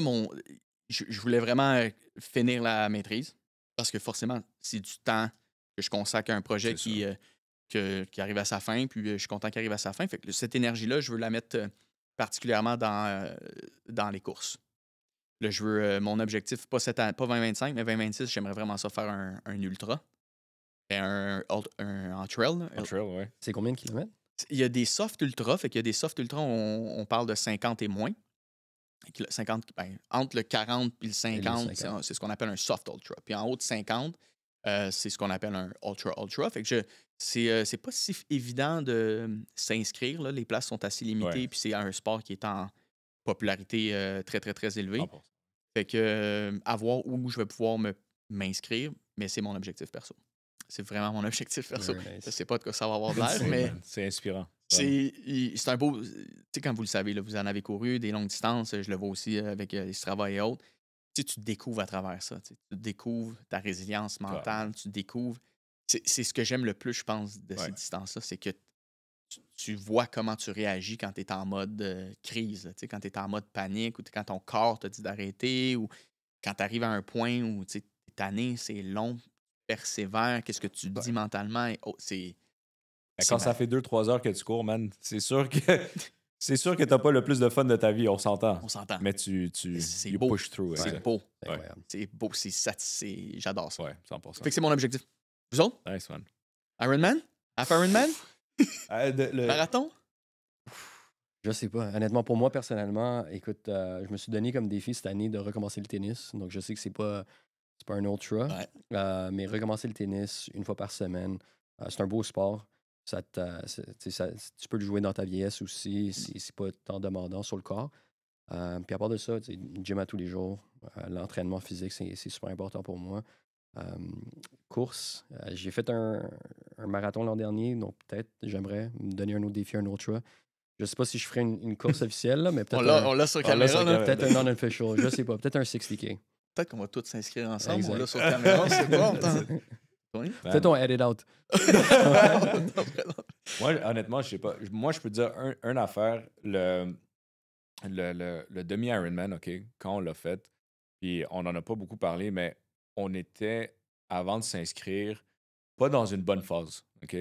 je voulais vraiment finir la maîtrise parce que forcément, c'est du temps que je consacre à un projet qui arrive à sa fin, puis je suis content qu'il arrive à sa fin. Fait que cette énergie-là, je veux la mettre particulièrement dans les courses. Là, je veux mon objectif, pas 2025, mais 2026, j'aimerais vraiment ça faire un ultra. Un trail. Là. En trail, ouais. C'est combien de kilomètres? Il y a des soft ultra, fait qu'il y a des soft ultra, on parle de 50 et moins. 50, entre le 40 et le 50, c'est ce qu'on appelle un soft ultra. Puis en haut de 50, c'est ce qu'on appelle un ultra. Fait que c'est pas si évident de s'inscrire. Là. Les places sont assez limitées, puis c'est un sport qui est en popularité très, très, très élevée. Fait que à voir où je vais pouvoir m'inscrire, mais c'est mon objectif perso. C'est vraiment mon objectif perso. Nice. Je sais pas de quoi ça va avoir de l'air, mais c'est inspirant. c'est un beau... Tu sais, quand vous le savez, là, vous en avez couru des longues distances, je le vois aussi avec les Strava et autres. Tu te découvres à travers ça. Tu découvres ta résilience mentale, tu découvres... C'est ce que j'aime le plus, je pense, de ces distances-là, c'est que tu vois comment tu réagis quand tu es en mode crise, là, quand tu es en mode panique, ou quand ton corps te dit d'arrêter, ou quand tu arrives à un point où tu es tanné, c'est long, persévère, qu'est-ce que tu dis mentalement. Quand ça fait 2-3 heures que tu cours, man, c'est sûr que t'as pas le plus de fun de ta vie, on s'entend. On s'entend. Mais tu beau. push through. C'est beau. Incroyable. C'est beau, j'adore ça. Ouais, 100%. Fait que c'est mon objectif. Vous autres? Nice, man. Ironman? Half Ironman? Le Marathon? Je sais pas. Honnêtement, pour moi, personnellement, écoute, je me suis donné comme défi cette année de recommencer le tennis. Donc, je sais que c'est pas un ultra, mais recommencer le tennis une fois par semaine, c'est un beau sport. Tu peux le jouer dans ta vieillesse aussi. C'est pas tant demandant sur le corps. Puis à part de ça, gym à tous les jours, l'entraînement physique, c'est super important pour moi. Course, j'ai fait un marathon l'an dernier, donc peut-être j'aimerais me donner un autre défi, un ultra. Je sais pas si je ferai une course officielle, là, mais peut-être on l'a sur caméra. Peut-être un non-official, je sais pas, peut-être un 60K. Peut-être qu'on va tous s'inscrire ensemble. Exact. On l'a sur caméra, c'est bon. Fais ton edit out. Moi, honnêtement, je sais pas. Moi, je peux te dire une affaire. Le demi-Ironman, OK, quand on l'a fait, puis on n'en a pas beaucoup parlé, mais on était, avant de s'inscrire, pas dans une bonne phase, OK?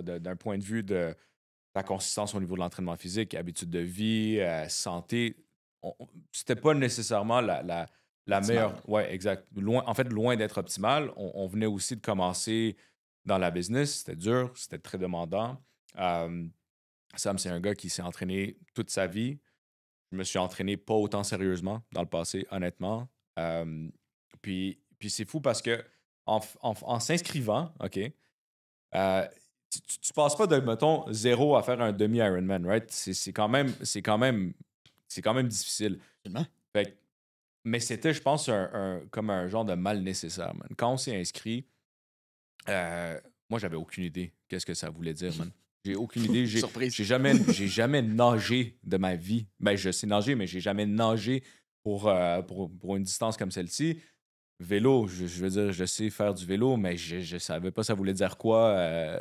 D'un point de vue de la consistance au niveau de l'entraînement physique, habitude de vie, santé, c'était pas nécessairement la meilleure. Ouais, exact. Loin d'être optimal. On venait aussi de commencer dans la business. C'était dur, c'était très demandant. Sam, c'est un gars qui s'est entraîné toute sa vie. Je me suis entraîné pas autant sérieusement dans le passé, honnêtement. Puis c'est fou parce que en s'inscrivant, OK, tu passes pas de, mettons, 0 à faire un demi-Ironman, right? C'est quand même difficile. Mais c'était, je pense, comme un genre de mal nécessaire, man. Quand on s'est inscrit, moi, j'avais aucune idée qu'est-ce que ça voulait dire, man. J'ai aucune idée. Surprise. J'ai jamais nagé de ma vie. Ben, je sais nager, mais j'ai jamais nagé pour une distance comme celle-ci. Vélo, je veux dire, je sais faire du vélo, mais je savais pas ça voulait dire quoi,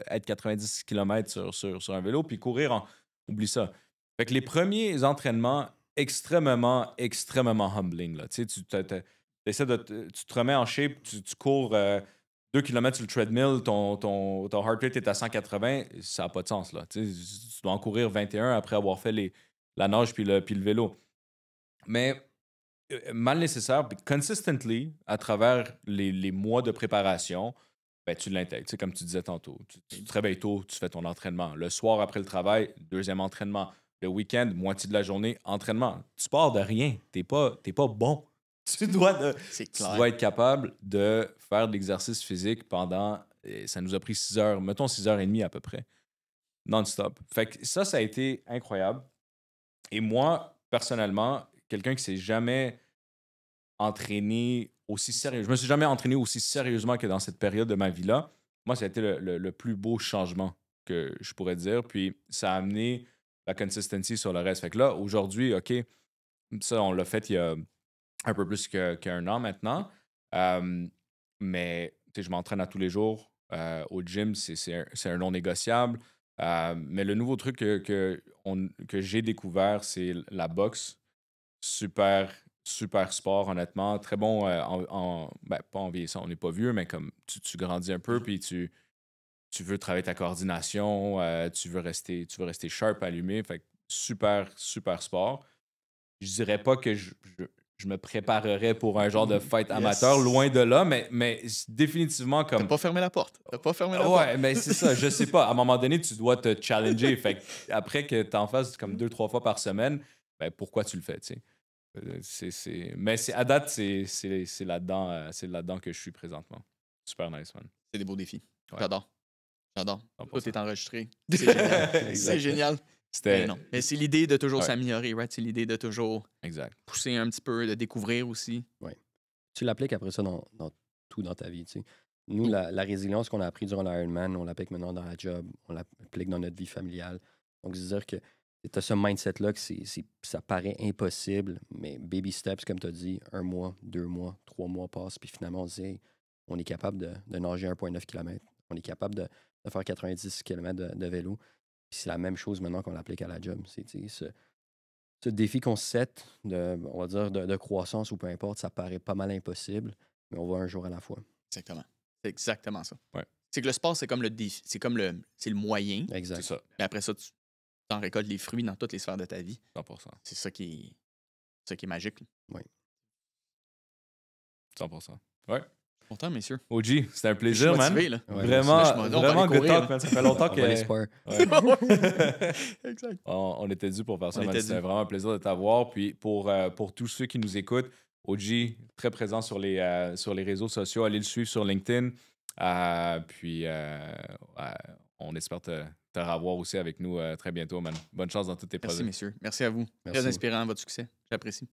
être 90 km sur un vélo, puis courir, oublie ça. Fait que les premiers entraînements, extrêmement humbling, là. Tu sais, tu te remets en shape, tu cours 2 km sur le treadmill, ton heart rate est à 180, ça n'a pas de sens, là. Tu dois en courir 21 après avoir fait la nage puis le vélo. Mais mal nécessaire, puis consistently, à travers les mois de préparation, ben, tu l'intègres. Tu sais, comme tu disais tantôt, tu te réveilles tôt, tu fais ton entraînement. Le soir, après le travail, deuxième entraînement. Le week-end, moitié de la journée, entraînement. Tu pars de rien. T'es pas bon. Tu dois être capable de faire de l'exercice physique pendant Et ça nous a pris 6 heures, mettons 6h30 à peu près, non-stop. Fait que ça a été incroyable. Et moi, personnellement, quelqu'un qui s'est jamais entraîné aussi sérieux, je me suis jamais entraîné aussi sérieusement que dans cette période de ma vie-là. Moi, ça a été le plus beau changement que je pourrais dire. Puis ça a amené la consistency sur le reste. Fait que là, aujourd'hui, OK, ça, on l'a fait il y a un peu plus qu'un an maintenant. Mais tu sais, je m'entraîne à tous les jours. Au gym, c'est un non négociable. Mais le nouveau truc que j'ai découvert, c'est la boxe. Super, super sport, honnêtement. Très bon ben, pas en vieillissant, on n'est pas vieux, mais comme tu grandis un peu, puis tu veux travailler ta coordination, tu veux rester sharp, allumé. Fait que super, super sport. Je dirais pas que je me préparerais pour un genre de fight amateur, loin de là, mais définitivement T'as comme. pas fermé la porte. T'as pas fermé la porte. Ouais, mais c'est ça, je sais pas. À un moment donné, tu dois te challenger. Fait que après que tu en fasses comme 2-3 fois par semaine, ben pourquoi tu le fais, tu sais? Mais à date, c'est là-dedans que je suis présentement. Super nice, man. C'est des beaux défis. Ouais. J'adore. J'adore. 100%. Tout est enregistré. C'est génial. C'est Exact. génial. Mais non. Mais c'est l'idée de toujours Ouais. s'améliorer, right? C'est l'idée de toujours Exact. pousser un petit peu, de découvrir aussi. Tu l'appliques après ça dans tout dans ta vie. Tu sais. Nous, la résilience qu'on a appris durant l'Ironman, on l'applique maintenant dans la job, on l'applique dans notre vie familiale. Donc, c'est-à-dire que tu as ce mindset-là que ça paraît impossible, mais baby steps, comme tu as dit, 1 mois, 2 mois, 3 mois passent, puis finalement, on se dit, hey, on est capable de nager 1,9 km, on est capable de faire 90 km de vélo. Puis c'est la même chose maintenant qu'on l'applique à la job. C'est ce défi qu'on se set, on va dire, de croissance ou peu importe, ça paraît pas mal impossible, mais on va un jour à la fois. Exactement. C'est exactement ça. Ouais. C'est que le sport, c'est comme le défi. C'est le moyen. Exact. C'est ça, Mais après ça, tu en récoltes les fruits dans toutes les sphères de ta vie. 100%. C'est ça qui est magique. là. 100%. Ouais. Content, messieurs. OG, c'était un Je suis plaisir, man. motivé, là. Ouais, Vraiment, là, on va vraiment aller good courir, talk, là. man. Ça fait longtemps On va aller que. spar. Ouais. Exact. On était dû pour faire ça, On man. était C'était dû. vraiment un plaisir de t'avoir. Puis pour tous ceux qui nous écoutent, OG, très présent sur les réseaux sociaux. Allez le suivre sur LinkedIn. Puis on espère te revoir aussi avec nous très bientôt, man. Bonne chance dans tous tes Merci, projets. messieurs. Merci à vous. Merci. Très inspirant, votre succès. J'apprécie.